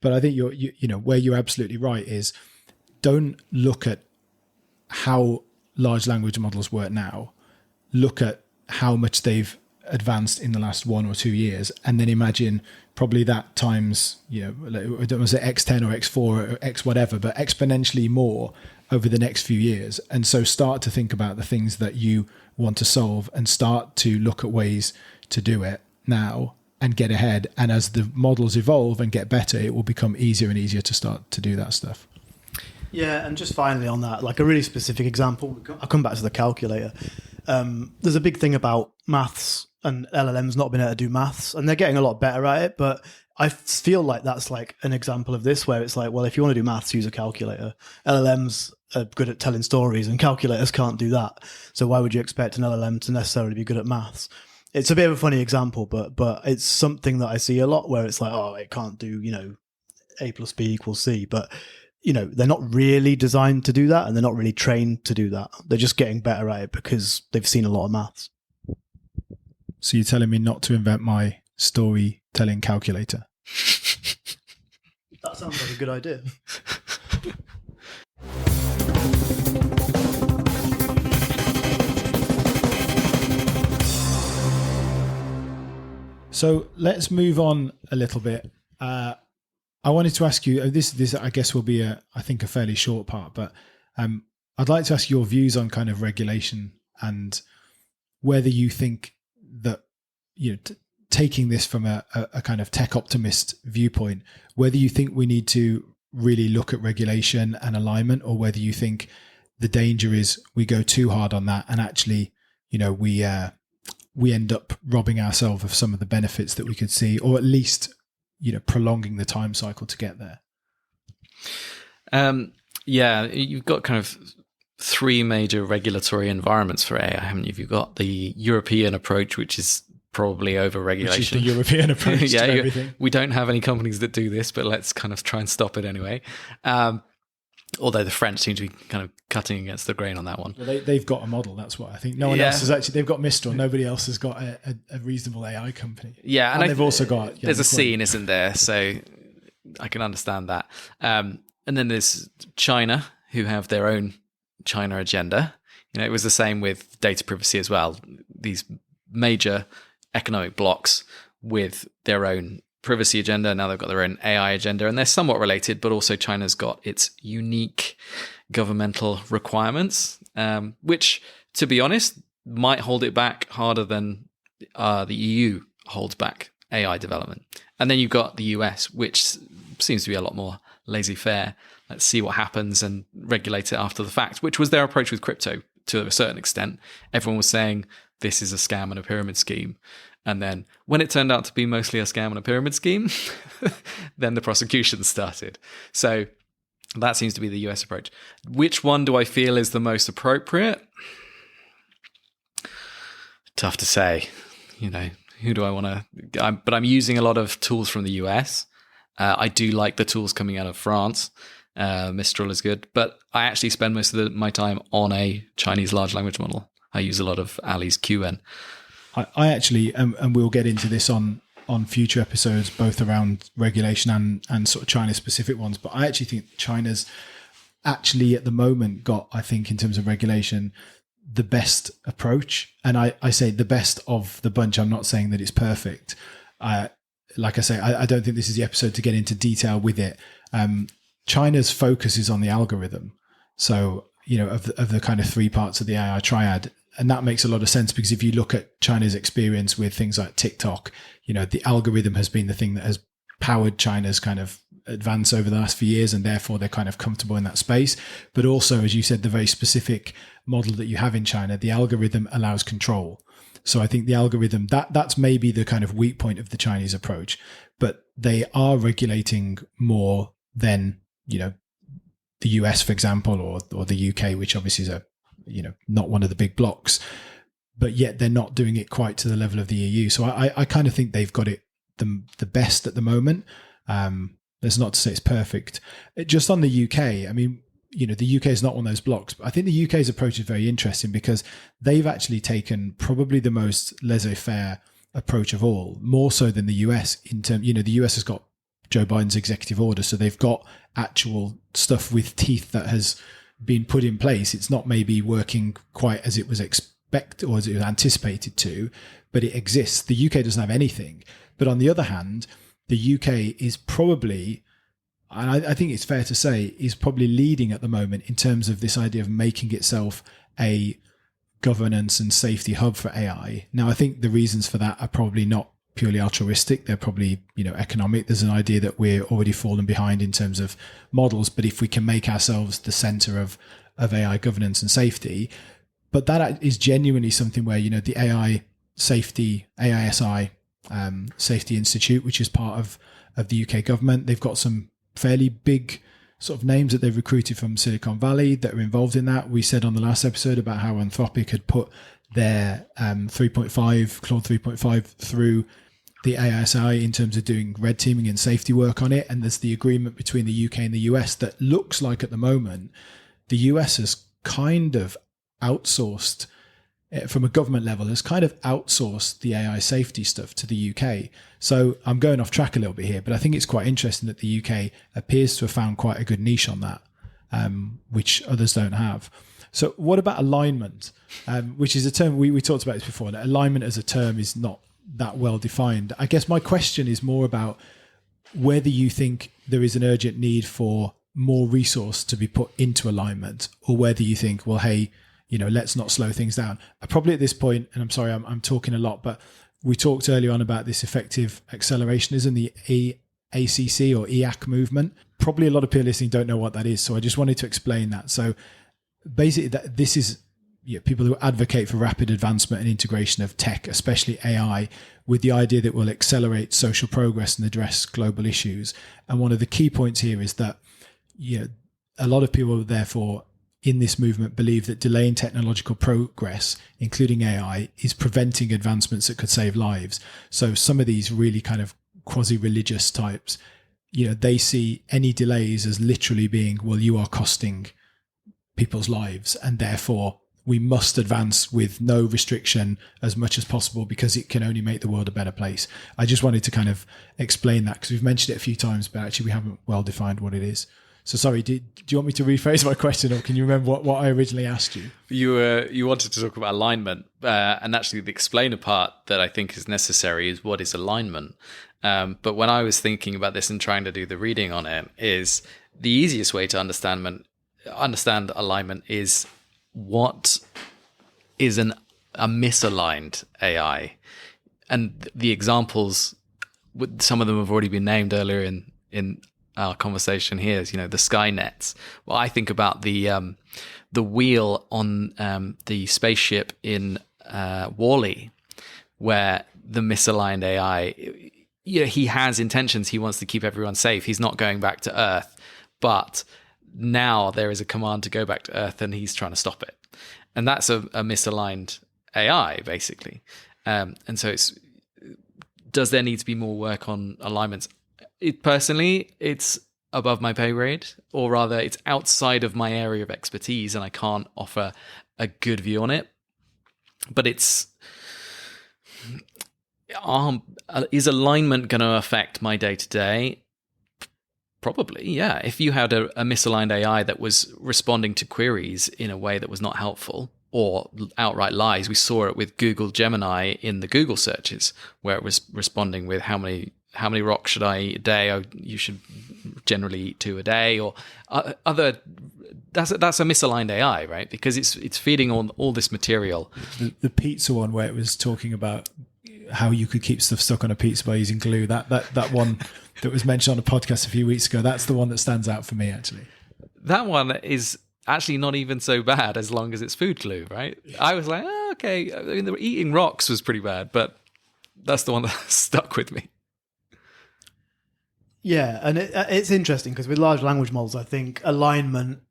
But I think where you're absolutely right is, don't look at how large language models work now. Look at how much they've advanced in the last 1 or 2 years, and then imagine probably that times, I don't want to say X10 or X4 or X whatever, but exponentially more over the next few years. And so start to think about the things that you want to solve and start to look at ways to do it now and get ahead. And as the models evolve and get better, it will become easier and easier to start to do that stuff. Yeah, and just finally on that, like a really specific example, I'll come back to the calculator. There's a big thing about maths and LLMs not being able to do maths, and they're getting a lot better at it. But I feel like that's like an example of this, where it's like, well, if you want to do maths, use a calculator. LLMs are good at telling stories, and calculators can't do that. So why would you expect an LLM to necessarily be good at maths? It's a bit of a funny example, but it's something that I see a lot, where it's like, oh, it can't do, A plus B equals C. But they're not really designed to do that, and they're not really trained to do that. They're just getting better at it because they've seen a lot of maths. So you're telling me not to invent my storytelling calculator? That sounds like a good idea. So let's move on a little bit. I wanted to ask you, this I guess will be I think a fairly short part, but I'd like to ask your views on kind of regulation and whether you think that, taking this from a kind of tech optimist viewpoint, whether you think we need to really look at regulation and alignment, or whether you think the danger is we go too hard on that and actually, we end up robbing ourselves of some of the benefits that we could see, or at least, prolonging the time cycle to get there. Yeah, you've got kind of 3 major regulatory environments for AI, haven't you? You've got the European approach, which is probably over Which is regulation. the European approach to everything. We don't have any companies that do this, but let's kind of try and stop it anyway. Although the French seem to be kind of cutting against the grain on that one. Well, they've got a model. That's what I think. No one else has actually. They've got Mistral. Nobody else has got a reasonable AI company. Yeah, and they've also got. There's a scene, isn't there? So I can understand that. And then there's China, who have their own China agenda. It was the same with data privacy as well. These major economic blocks with their own privacy agenda. Now they've got their own AI agenda, and they're somewhat related, but also China's got its unique governmental requirements, which, to be honest, might hold it back harder than the EU holds back AI development. And then you've got the US, which seems to be a lot more laissez-faire. Let's see what happens and regulate it after the fact, which was their approach with crypto to a certain extent. Everyone was saying this is a scam and a pyramid scheme. And then when it turned out to be mostly a scam and a pyramid scheme, then the prosecution started. So that seems to be the US approach. Which one do I feel is the most appropriate? Tough to say. Who do I want to... But I'm using a lot of tools from the US. I do like the tools coming out of France. Mistral is good. But I actually spend most of my time on a Chinese large language model. I use a lot of Ali's QN. I actually, and we'll get into this on future episodes, both around regulation and sort of China-specific ones, but I actually think China's actually at the moment got, I think, in terms of regulation, the best approach. And I say the best of the bunch. I'm not saying that it's perfect. Like I say, I don't think this is the episode to get into detail with it. China's focus is on the algorithm. So, of the kind of three parts of the AI triad. And that makes a lot of sense because if you look at China's experience with things like TikTok, the algorithm has been the thing that has powered China's kind of advance over the last few years, and therefore they're kind of comfortable in that space. But also, as you said, the very specific model that you have in China, the algorithm allows control. So I think the algorithm, that's maybe the kind of weak point of the Chinese approach, but they are regulating more than, the US, for example, or the UK, which obviously is not one of the big blocks, but yet they're not doing it quite to the level of the EU. So I kind of think they've got it the best at the moment. That's not to say it's perfect. Just on the UK, I mean, the UK is not one of those blocks, but I think the UK's approach is very interesting because they've actually taken probably the most laissez-faire approach of all, more so than the US in terms, the US has got Joe Biden's executive order. So they've got actual stuff with teeth that has been put in place. It's not maybe working quite as it was expected or as it was anticipated to, but it exists. The UK doesn't have anything. But on the other hand, the UK is probably, and I think it's fair to say, is probably leading at the moment in terms of this idea of making itself a governance and safety hub for AI. Now, I think the reasons for that are probably not purely altruistic. They're probably, economic. There's an idea that we're already falling behind in terms of models, but if we can make ourselves the center of AI governance and safety, but that is genuinely something where, the AI safety, AISI Safety Institute, which is part of the UK government, they've got some fairly big sort of names that they've recruited from Silicon Valley that are involved in that. We said on the last episode about how Anthropic had put their Claude 3.5 through the AISI in terms of doing red teaming and safety work on it. And there's the agreement between the UK and the US that looks like at the moment, the US has kind of outsourced, from a government level, has kind of outsourced the AI safety stuff to the UK. So I'm going off track a little bit here, but I think it's quite interesting that the UK appears to have found quite a good niche on that, which others don't have. So what about alignment, which is a term, we talked about this before, that alignment as a term is not that well defined. I guess my question is more about whether you think there is an urgent need for more resource to be put into alignment, or whether you think, well, hey, let's not slow things down. Probably at this point, and I'm sorry, I'm talking a lot, but we talked earlier on about this effective accelerationism, the ACC or EAC movement. Probably a lot of people listening don't know what that is, so I just wanted to explain that. So basically, this is people who advocate for rapid advancement and integration of tech, especially AI, with the idea that will accelerate social progress and address global issues. And one of the key points here is that a lot of people, therefore, in this movement believe that delaying technological progress, including AI, is preventing advancements that could save lives. So some of these really kind of quasi-religious types, they see any delays as literally being, well, you are costing people's lives, and therefore we must advance with no restriction as much as possible because it can only make the world a better place. I just wanted to kind of explain that because we've mentioned it a few times, but actually we haven't well defined what it is. So sorry, do you want me to rephrase my question, or can you remember what I originally asked you? You wanted to talk about alignment, and actually the explainer part that I think is necessary is what is alignment. But when I was thinking about this and trying to do the reading on it, is the easiest way to understand alignment is what is a misaligned AI. And the examples, some of them have already been named earlier in our conversation here, is, the Skynets. Well, I think about the wheel on the spaceship in WALL-E, where the misaligned AI, he has intentions. He wants to keep everyone safe. He's not going back to Earth, but now there is a command to go back to Earth, and he's trying to stop it. And that's a misaligned AI, basically. And so does there need to be more work on alignments? Personally, it's above my pay grade, or rather it's outside of my area of expertise, and I can't offer a good view on it. But is alignment going to affect my day-to-day? Probably, yeah. If you had a misaligned AI that was responding to queries in a way that was not helpful, or outright lies, we saw it with Google Gemini in the Google searches, where it was responding with how many rocks should I eat a day? Oh, you should generally eat 2 a day, or other. That's a misaligned AI, right? Because it's feeding on all this material. The pizza one, where it was talking about how you could keep stuff stuck on a pizza by using glue. That one that was mentioned on a podcast a few weeks ago. That's the one that stands out for me, actually. That one is actually not even so bad as long as it's food glue, right? I was like, oh, okay. I mean, the eating rocks was pretty bad, but that's the one that stuck with me. Yeah, and it's interesting because with large language models, I think alignment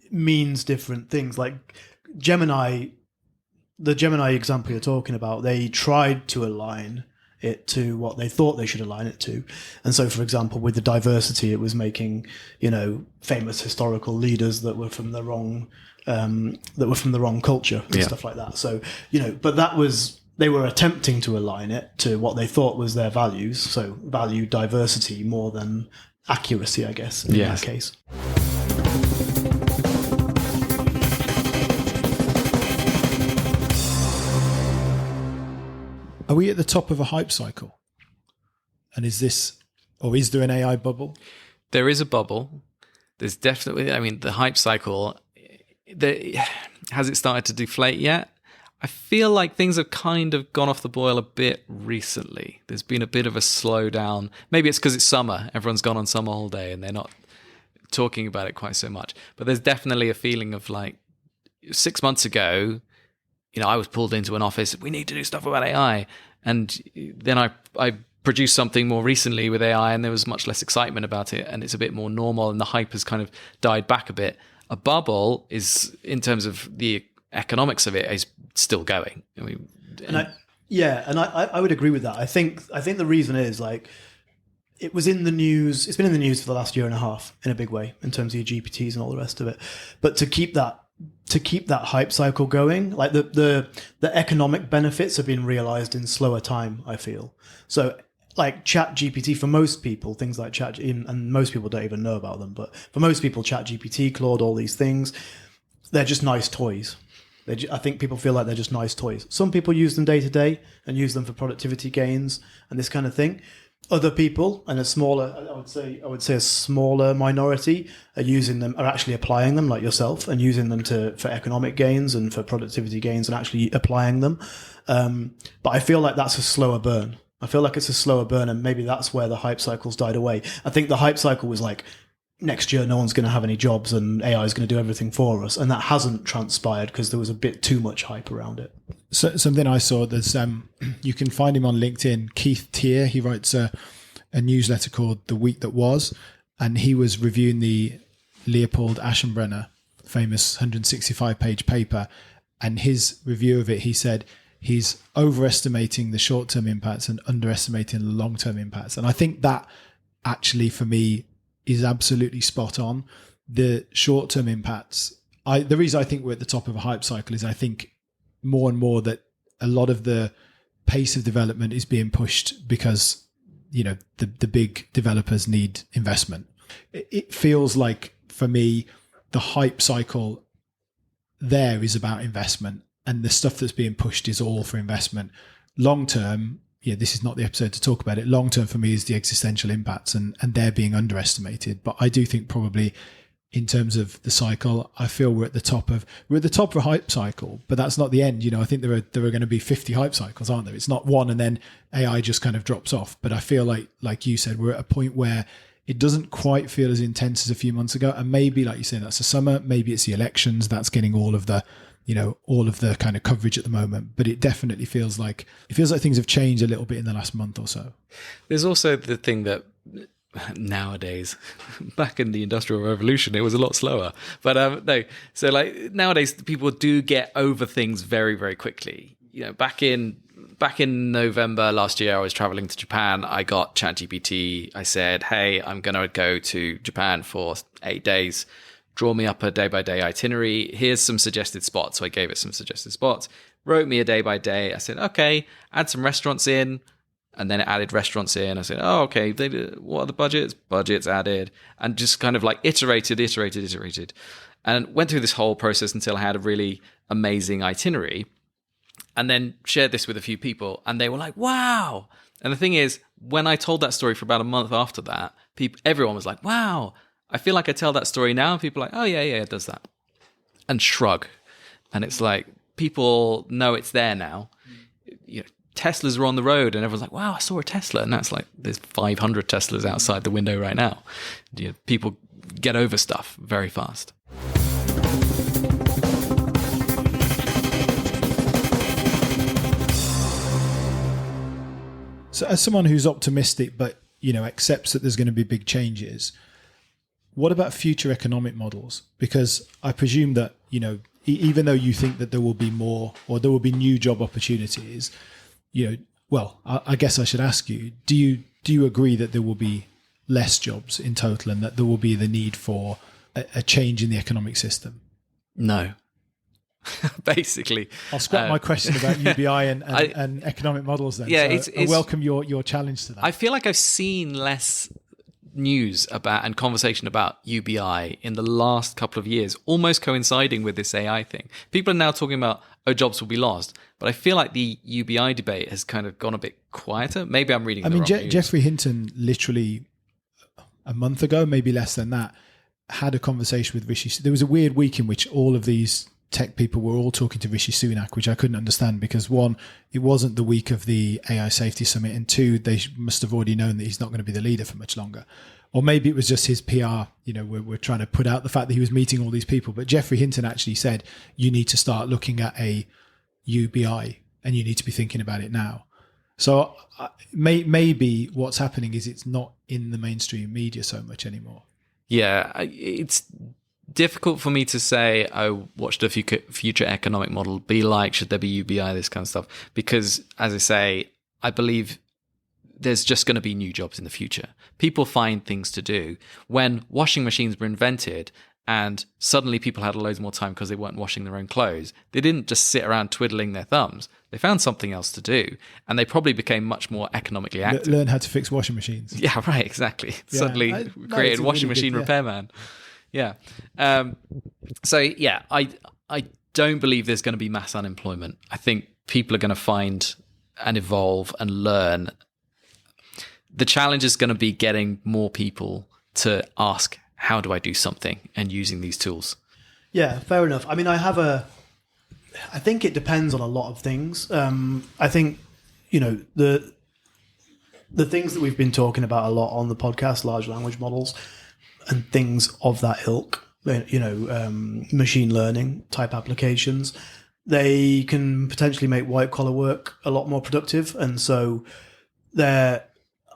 means different things. Like Gemini, the Gemini example you're talking about, they tried to align it to what they thought they should align it to. And so, for example, with the diversity, it was making, famous historical leaders that were from the wrong culture and stuff like that. So, but that was, they were attempting to align it to what they thought was their values. So value diversity more than accuracy, I guess, in that case. Are we at the top of a hype cycle? And is there an AI bubble? There is a bubble. There's definitely, the hype cycle, has it started to deflate yet? I feel like things have kind of gone off the boil a bit recently. There's been a bit of a slowdown. Maybe it's because it's summer. Everyone's gone on summer holiday and they're not talking about it quite so much. But there's definitely a feeling of 6 months ago, I was pulled into an office. We need to do stuff about AI. And then I produced something more recently with AI, and there was much less excitement about it. And it's a bit more normal, and the hype has kind of died back a bit. A bubble is, in terms of the economics of it, is still going. I would agree with that. I think the reason is it was in the news. It's been in the news for the last year and a half in a big way in terms of your GPTs and all the rest of it. But to keep that hype cycle going, the economic benefits have been realized in slower time, I feel. So Chat GPT, for most people, things like and most people don't even know about them, but for most people, Chat GPT, Claude, all these things, they're just nice toys. I think people feel like they're just nice toys. Some people use them day to day and use them for productivity gains and this kind of thing. Other people, and I would say a smaller minority, are actually applying them, like yourself, and using them for economic gains and for productivity gains, and actually applying them. But I feel like that's a slower burn. I feel like it's a slower burn, and maybe that's where the hype cycle's died away. I think the hype cycle was next year no one's going to have any jobs and AI is going to do everything for us, and that hasn't transpired because there was a bit too much hype around it. So, something I saw, there's you can find him on LinkedIn, Keith Tier. He writes a newsletter called The Week That Was, and he was reviewing the Leopold Aschenbrenner famous 165-page paper, and his review of it, he said he's overestimating the short-term impacts and underestimating the long-term impacts. And I think that actually, for me, is absolutely spot on. The short-term impacts, the reason I think we're at the top of a hype cycle is I think more and more that a lot of the pace of development is being pushed because, the big developers need investment. It feels like, for me, the hype cycle there is about investment, and the stuff that's being pushed is all for investment. Long term, this is not the episode to talk about it. Long term for me is the existential impacts, and they're being underestimated. But I do think probably in terms of the cycle, I feel we're at the top of a hype cycle, but that's not the end. I think there are going to be 50 hype cycles, aren't there? It's not one and then AI just kind of drops off. But I feel like you said, we're at a point where it doesn't quite feel as intense as a few months ago. And maybe, like you say, that's the summer. Maybe it's the elections that's getting all of the kind of coverage at the moment. But it definitely feels like things have changed a little bit in the last month or so. There's also the thing that nowadays, back in the Industrial Revolution, it was a lot slower. But no, so like nowadays, people do get over things very, very quickly. Back in November last year, I was traveling to Japan. I got ChatGPT. I said, hey, I'm going to go to Japan for 8 days. Draw me up a day-by-day itinerary. Here's some suggested spots. So I gave it some suggested spots. Wrote me a day-by-day. I said, okay, add some restaurants in. And then it added restaurants in. I said, oh, okay, what are the budgets? Budgets added. And just kind of like iterated. And went through this whole process until I had a really amazing itinerary. And then shared this with a few people. And they were like, wow. And the thing is, when I told that story for about a month after that, everyone was like, wow. I feel like I tell that story now and people are like, oh, yeah, it does that. And shrug. And it's like, people know it's there now. Teslas are on the road and everyone's like, wow, I saw a Tesla. And that's like, there's 500 Teslas outside the window right now. People get over stuff very fast. So as someone who's optimistic, but, accepts that there's going to be big changes, what about future economic models? Because I presume that, even though you think that there will be more or there will be new job opportunities, I guess I should ask you, do you agree that there will be less jobs in total and that there will be the need for a change in the economic system? No. Basically. I'll scrap my question about UBI and economic models then. Yeah, so I welcome your challenge to that. I feel like I've seen less news about and conversation about UBI in the last couple of years, almost coinciding with this AI thing. People are now talking about, jobs will be lost. But I feel like the UBI debate has kind of gone a bit quieter. Maybe I'm reading the wrong news. Geoffrey Hinton literally a month ago, maybe less than that, had a conversation with Rishi. There was a weird week in which all of these tech people were all talking to Rishi Sunak, which I couldn't understand because one, it wasn't the week of the AI Safety Summit, and two, they must have already known that he's not going to be the leader for much longer. Or maybe it was just his PR, we're trying to put out the fact that he was meeting all these people. But Geoffrey Hinton actually said, you need to start looking at a UBI and you need to be thinking about it now. So maybe what's happening is it's not in the mainstream media so much anymore. Yeah, it's difficult for me to say, what should a future economic model be like? Should there be UBI, this kind of stuff? Because, as I say, I believe there's just going to be new jobs in the future. People find things to do. When washing machines were invented and suddenly people had loads more time because they weren't washing their own clothes, they didn't just sit around twiddling their thumbs. They found something else to do, and they probably became much more economically active. Learn how to fix washing machines. Yeah, right, exactly. Yeah, suddenly created washing machine repairman. Yeah. I don't believe there's going to be mass unemployment. I think people are going to find and evolve and learn. The challenge is going to be getting more people to ask, how do I do something, and using these tools. Yeah, fair enough. I mean, I think it depends on a lot of things. I think, the things that we've been talking about a lot on the podcast, large language models and things of that ilk, machine learning type applications, they can potentially make white collar work a lot more productive. And so they're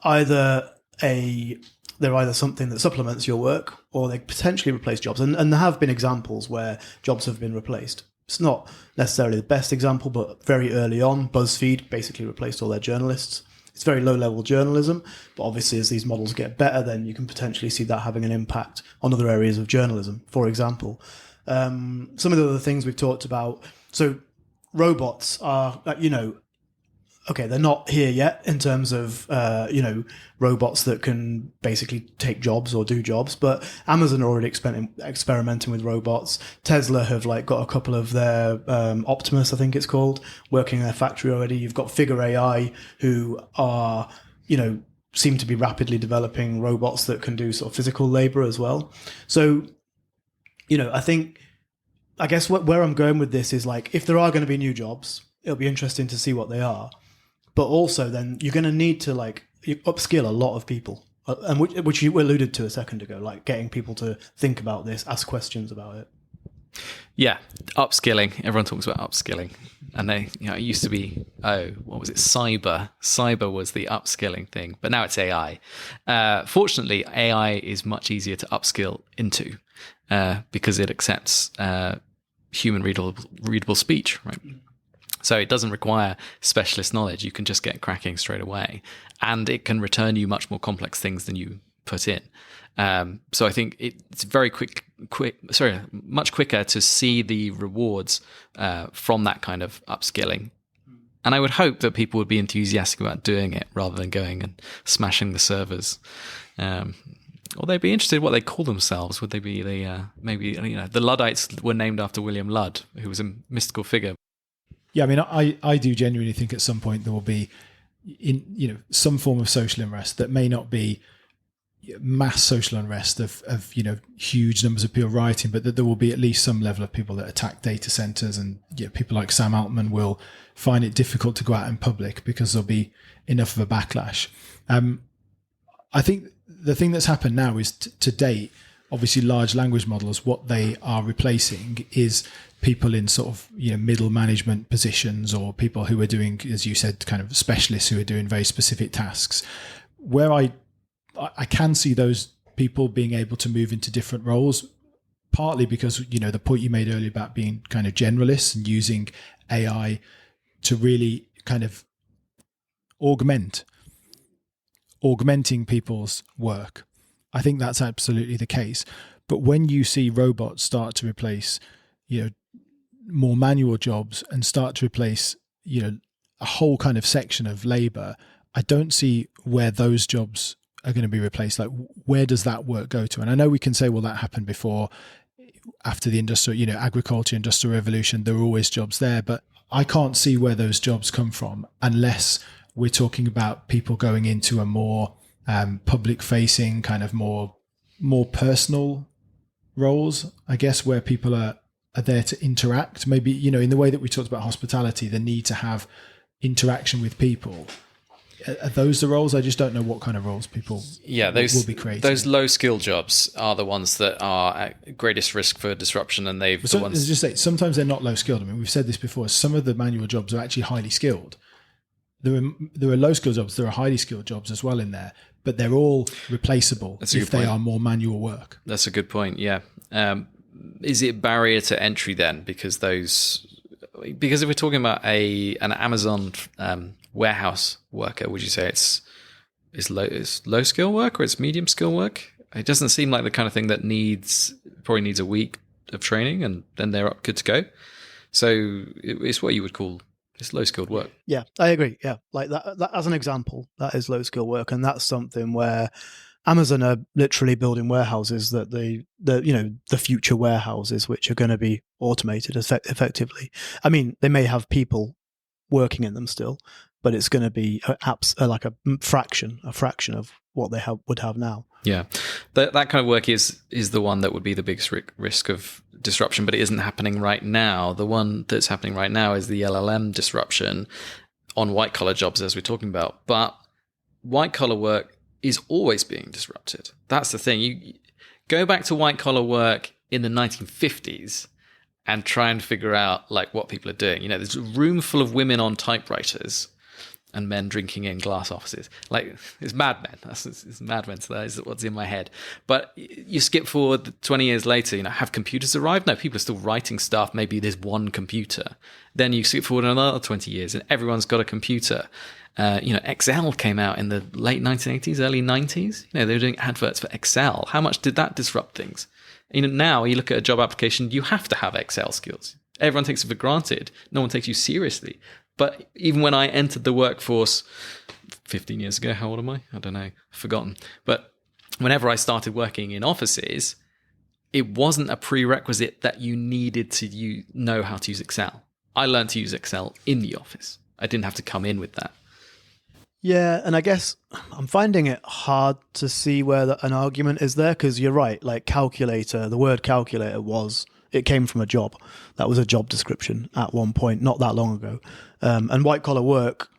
either a they're either something that supplements your work or they potentially replace jobs. And there have been examples where jobs have been replaced. It's not necessarily the best example, but very early on, BuzzFeed basically replaced all their journalists. It's very low-level journalism, but obviously as these models get better, then you can potentially see that having an impact on other areas of journalism. For example, some of the other things we've talked about. So robots are, okay, they're not here yet in terms of, robots that can basically take jobs or do jobs, but Amazon are already experimenting with robots. Tesla have got a couple of their Optimus, I think it's called, working in their factory already. You've got Figure AI, who are, seem to be rapidly developing robots that can do sort of physical labor as well. So, I guess where I'm going with this is if there are going to be new jobs, it'll be interesting to see what they are. But also, then you're going to need to upskill a lot of people, and which you alluded to a second ago, getting people to think about this, ask questions about it. Yeah, upskilling. Everyone talks about upskilling, and it used to be what was it? Cyber. Cyber was the upskilling thing, but now it's AI. Fortunately, AI is much easier to upskill into because it accepts human readable speech, right? So it doesn't require specialist knowledge. You can just get cracking straight away. And it can return you much more complex things than you put in. So I think it's very much quicker to see the rewards from that kind of upskilling. And I would hope that people would be enthusiastic about doing it rather than going and smashing the servers. Or they'd be interested in what they call themselves. Would they be the Luddites were named after William Ludd, who was a mystical figure. Yeah, I mean, I do genuinely think at some point there will be, some form of social unrest that may not be mass social unrest of huge numbers of people rioting, but that there will be at least some level of people that attack data centers, and people like Sam Altman will find it difficult to go out in public because there'll be enough of a backlash. I think the thing that's happened now is to date, obviously large language models, what they are replacing is people in sort of middle management positions, or people who are doing, as you said, kind of specialists who are doing very specific tasks. Where I can see those people being able to move into different roles, partly because the point you made earlier about being kind of generalists and using AI to really kind of augmenting people's work. I think that's absolutely the case. But when you see robots start to replace, more manual jobs and start to replace, a whole kind of section of labor, I don't see where those jobs are going to be replaced. Where does that work go to? And I know we can say, well, that happened before, after the industrial, agriculture, industrial revolution, there were always jobs there, but I can't see where those jobs come from unless we're talking about people going into a more public facing, kind of more personal roles, I guess, where people are there to interact. Maybe, in the way that we talked about hospitality, the need to have interaction with people. Are those the roles? I just don't know what kind of roles people will be creating. Those low skill jobs are the ones that are at greatest risk for disruption, and sometimes they're not low skilled. I mean, we've said this before. Some of the manual jobs are actually highly skilled. There are low skill jobs. There are highly skilled jobs as well in there, but they're all replaceable if they are more manual work. That's a good point. Yeah. Is it a barrier to entry then? Because if we're talking about an Amazon warehouse worker, would you say it's low skill work or it's medium skill work? It doesn't seem like the kind of thing that probably needs a week of training and then they're good to go. So it's what you would call it's low skilled work. Yeah, I agree. Yeah, like that as an example, that is low skill work, and that's something where Amazon are literally building warehouses that the future warehouses which are going to be automated effectively. I mean, they may have people working in them still, but it's going to be like a fraction of what they would have now. Yeah, that kind of work is the one that would be the biggest risk of disruption, but it isn't happening right now. The one that's happening right now is the LLM disruption on white collar jobs, as we're talking about. But white collar work is always being disrupted. That's the thing. You go back to white collar work in the 1950s and try and figure out like what people are doing. There's a room full of women on typewriters and men drinking in glass offices. Like, it's Mad Men. It's Mad Men, so that is what's in my head. But you skip forward 20 years later, have computers arrived? No, people are still writing stuff. Maybe there's one computer. Then you skip forward another 20 years and everyone's got a computer. Excel came out in the late 1980s, early 90s. They were doing adverts for Excel. How much did that disrupt things? Now you look at a job application, you have to have Excel skills. Everyone takes it for granted. No one takes you seriously. But even when I entered the workforce 15 years ago, how old am I? I don't know, forgotten. But whenever I started working in offices, it wasn't a prerequisite that you needed to know how to use Excel. I learned to use Excel in the office. I didn't have to come in with that. Yeah, and I guess I'm finding it hard to see where an argument is there, because you're right, like calculator, the word calculator it came from a job. That was a job description at one point, not that long ago. And white collar work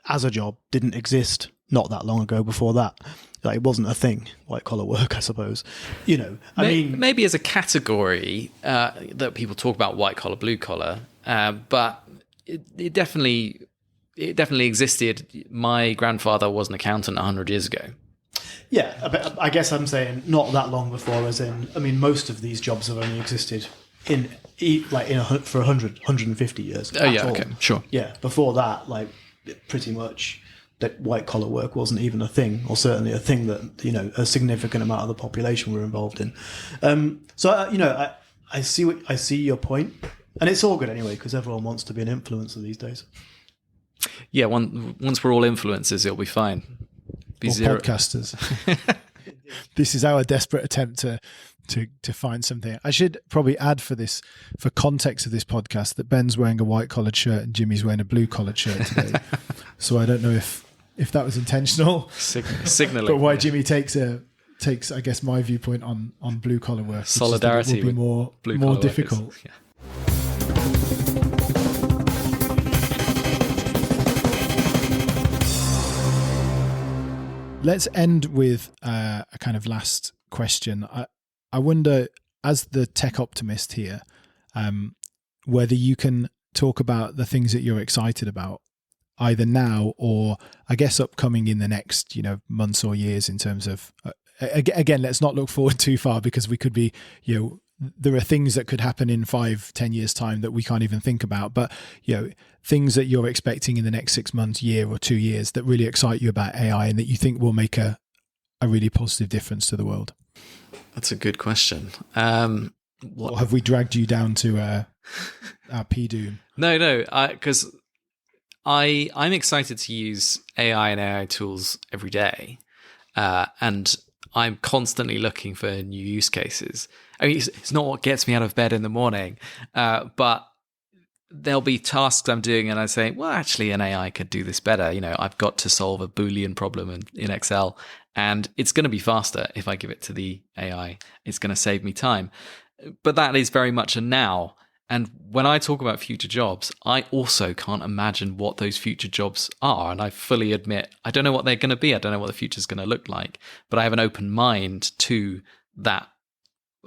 as a job didn't exist not that long ago before that. Like, it wasn't a thing, white collar work, I suppose. Maybe as a category that people talk about white collar, blue collar, but it definitely existed. My grandfather was an accountant 100 years ago. Yeah, but I guess I'm saying not that long before, as in, most of these jobs have only existed for 150 years. Oh, yeah, okay, sure. Yeah, before that, pretty much that white collar work wasn't even a thing, or certainly a thing that, a significant amount of the population were involved in. I see your point, and it's all good anyway, because everyone wants to be an influencer these days. Yeah, once we're all influencers, it'll be fine. Or podcasters. This is our desperate attempt to find something. I should probably add for context of this podcast, that Ben's wearing a white collared shirt and Jimmy's wearing a blue collared shirt today. So I don't know if that was intentional, signaling. But why Jimmy takes I guess my viewpoint on blue collar work. Solidarity will be more difficult. Yeah. Let's end with a kind of last question. I wonder, as the tech optimist here, whether you can talk about the things that you're excited about, either now or I guess upcoming in the next, months or years, in terms of, again, let's not look forward too far, because we could be, there are things that could happen in 5-10 years time that we can't even think about, but things that you're expecting in the next 6 months, year or 2 years that really excite you about AI and that you think will make a really positive difference to the world. That's a good question. Or have we dragged you down to our P-doom? No, because I'm excited to use AI and AI tools every day, and I'm constantly looking for new use cases. It's not what gets me out of bed in the morning, but there'll be tasks I'm doing and I say, well, actually an AI could do this better. I've got to solve a Boolean problem in Excel, and it's going to be faster if I give it to the AI. It's going to save me time. But that is very much a now. And when I talk about future jobs, I also can't imagine what those future jobs are. And I fully admit, I don't know what they're going to be. I don't know what the future is going to look like. But I have an open mind to that,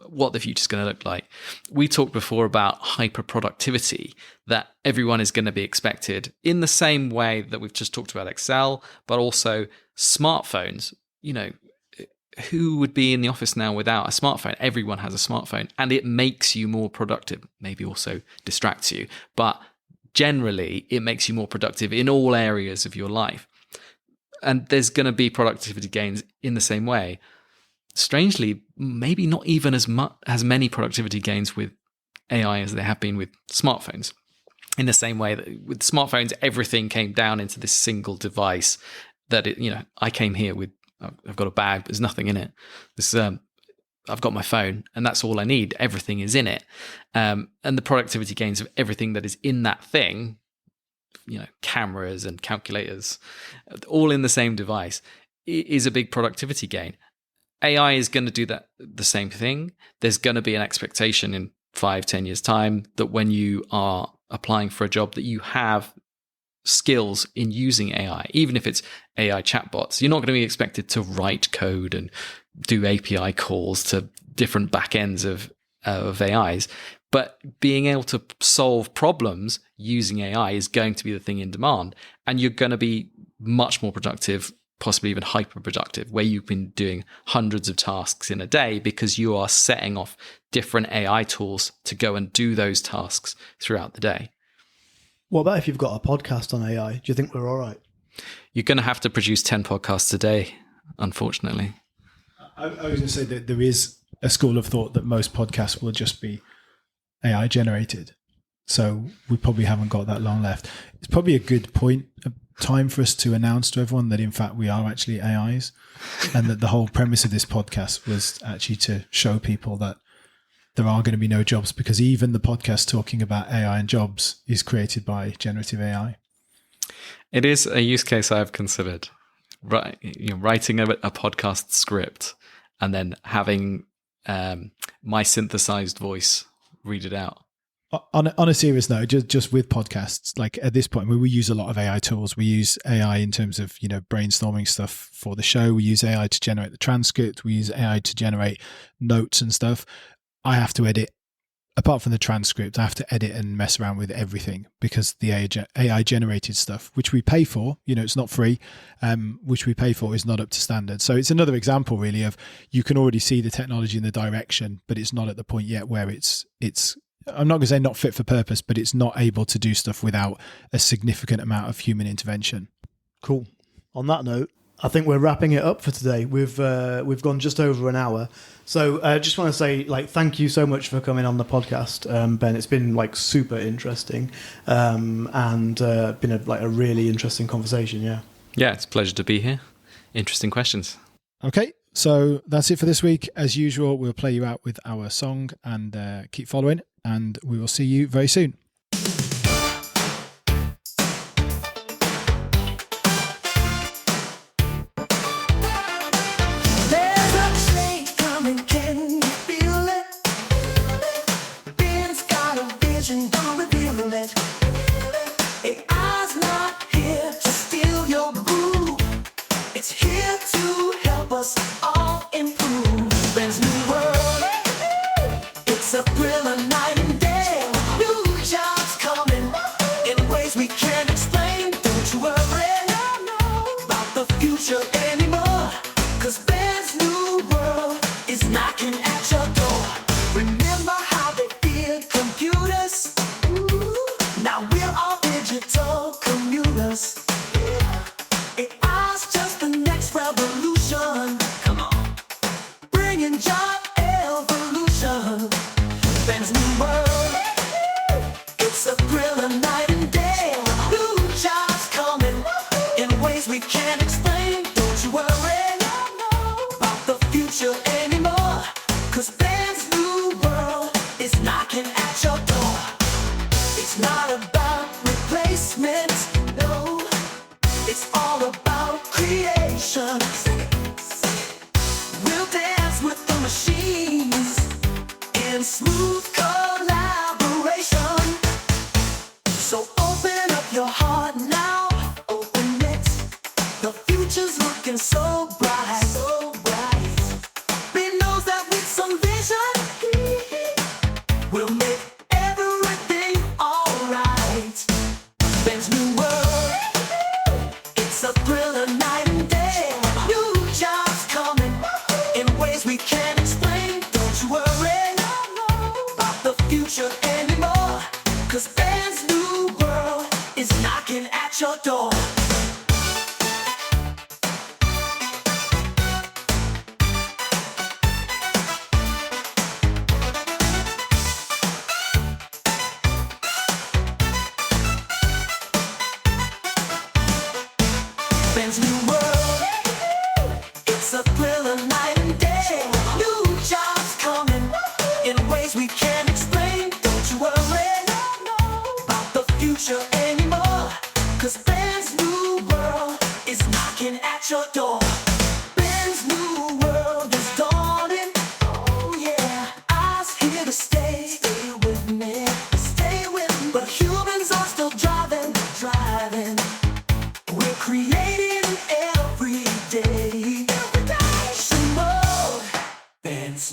what the future is going to look like. We talked before about hyper productivity, that everyone is going to be expected in the same way that we've just talked about Excel, but also smartphones. Who would be in the office now without a smartphone? Everyone has a smartphone, and it makes you more productive, maybe also distracts you, but generally it makes you more productive in all areas of your life. And there's going to be productivity gains in the same way. Strangely, maybe not even as many productivity gains with AI as there have been with smartphones. In the same way that with smartphones, everything came down into this single device that I came here with. I've got a bag, there's nothing in it. I've got my phone, and that's all I need. Everything is in it. And the productivity gains of everything that is in that thing, cameras and calculators, all in the same device, is a big productivity gain. AI is going to do the same thing. There's going to be an expectation in 5-10 years time that when you are applying for a job that you have skills in using AI, even if it's AI chatbots. You're not going to be expected to write code and do API calls to different backends of AIs, But being able to solve problems using AI is going to be the thing in demand. And you're going to be much more productive, possibly even hyper productive, where you've been doing hundreds of tasks in a day because you are setting off different AI tools to go and do those tasks throughout the day. What about if you've got a podcast on AI? Do you think we're all right? You're going to have to produce 10 podcasts a day, unfortunately. I was going to say that there is a school of thought that most podcasts will just be AI generated. So we probably haven't got that long left. It's probably a good time for us to announce to everyone that in fact we are actually AIs, and that the whole premise of this podcast was actually to show people that there are going to be no jobs, because even the podcast talking about AI and jobs is created by generative AI. It is a use case I've considered. Writing a podcast script and then having my synthesized voice read it out. On a serious note, just with podcasts, like at this point, we use a lot of AI tools. We use AI in terms of, brainstorming stuff for the show. We use AI to generate the transcript. We use AI to generate notes and stuff. I have to edit, apart from the transcript, I have to edit and mess around with everything, because the AI generated stuff, which we pay for, it's not free, which we pay for, is not up to standard. So it's another example really of, you can already see the technology in the direction, but it's not at the point yet where it's I'm not going to say not fit for purpose, but it's not able to do stuff without a significant amount of human intervention. Cool. On that note, I think we're wrapping it up for today. We've gone just over an hour. So I just want to say, thank you so much for coming on the podcast, Ben. It's been super interesting, and been a really interesting conversation. Yeah. Yeah, it's a pleasure to be here. Interesting questions. Okay, so that's it for this week. As usual, we'll play you out with our song, and keep following, and we will see you very soon.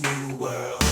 New world.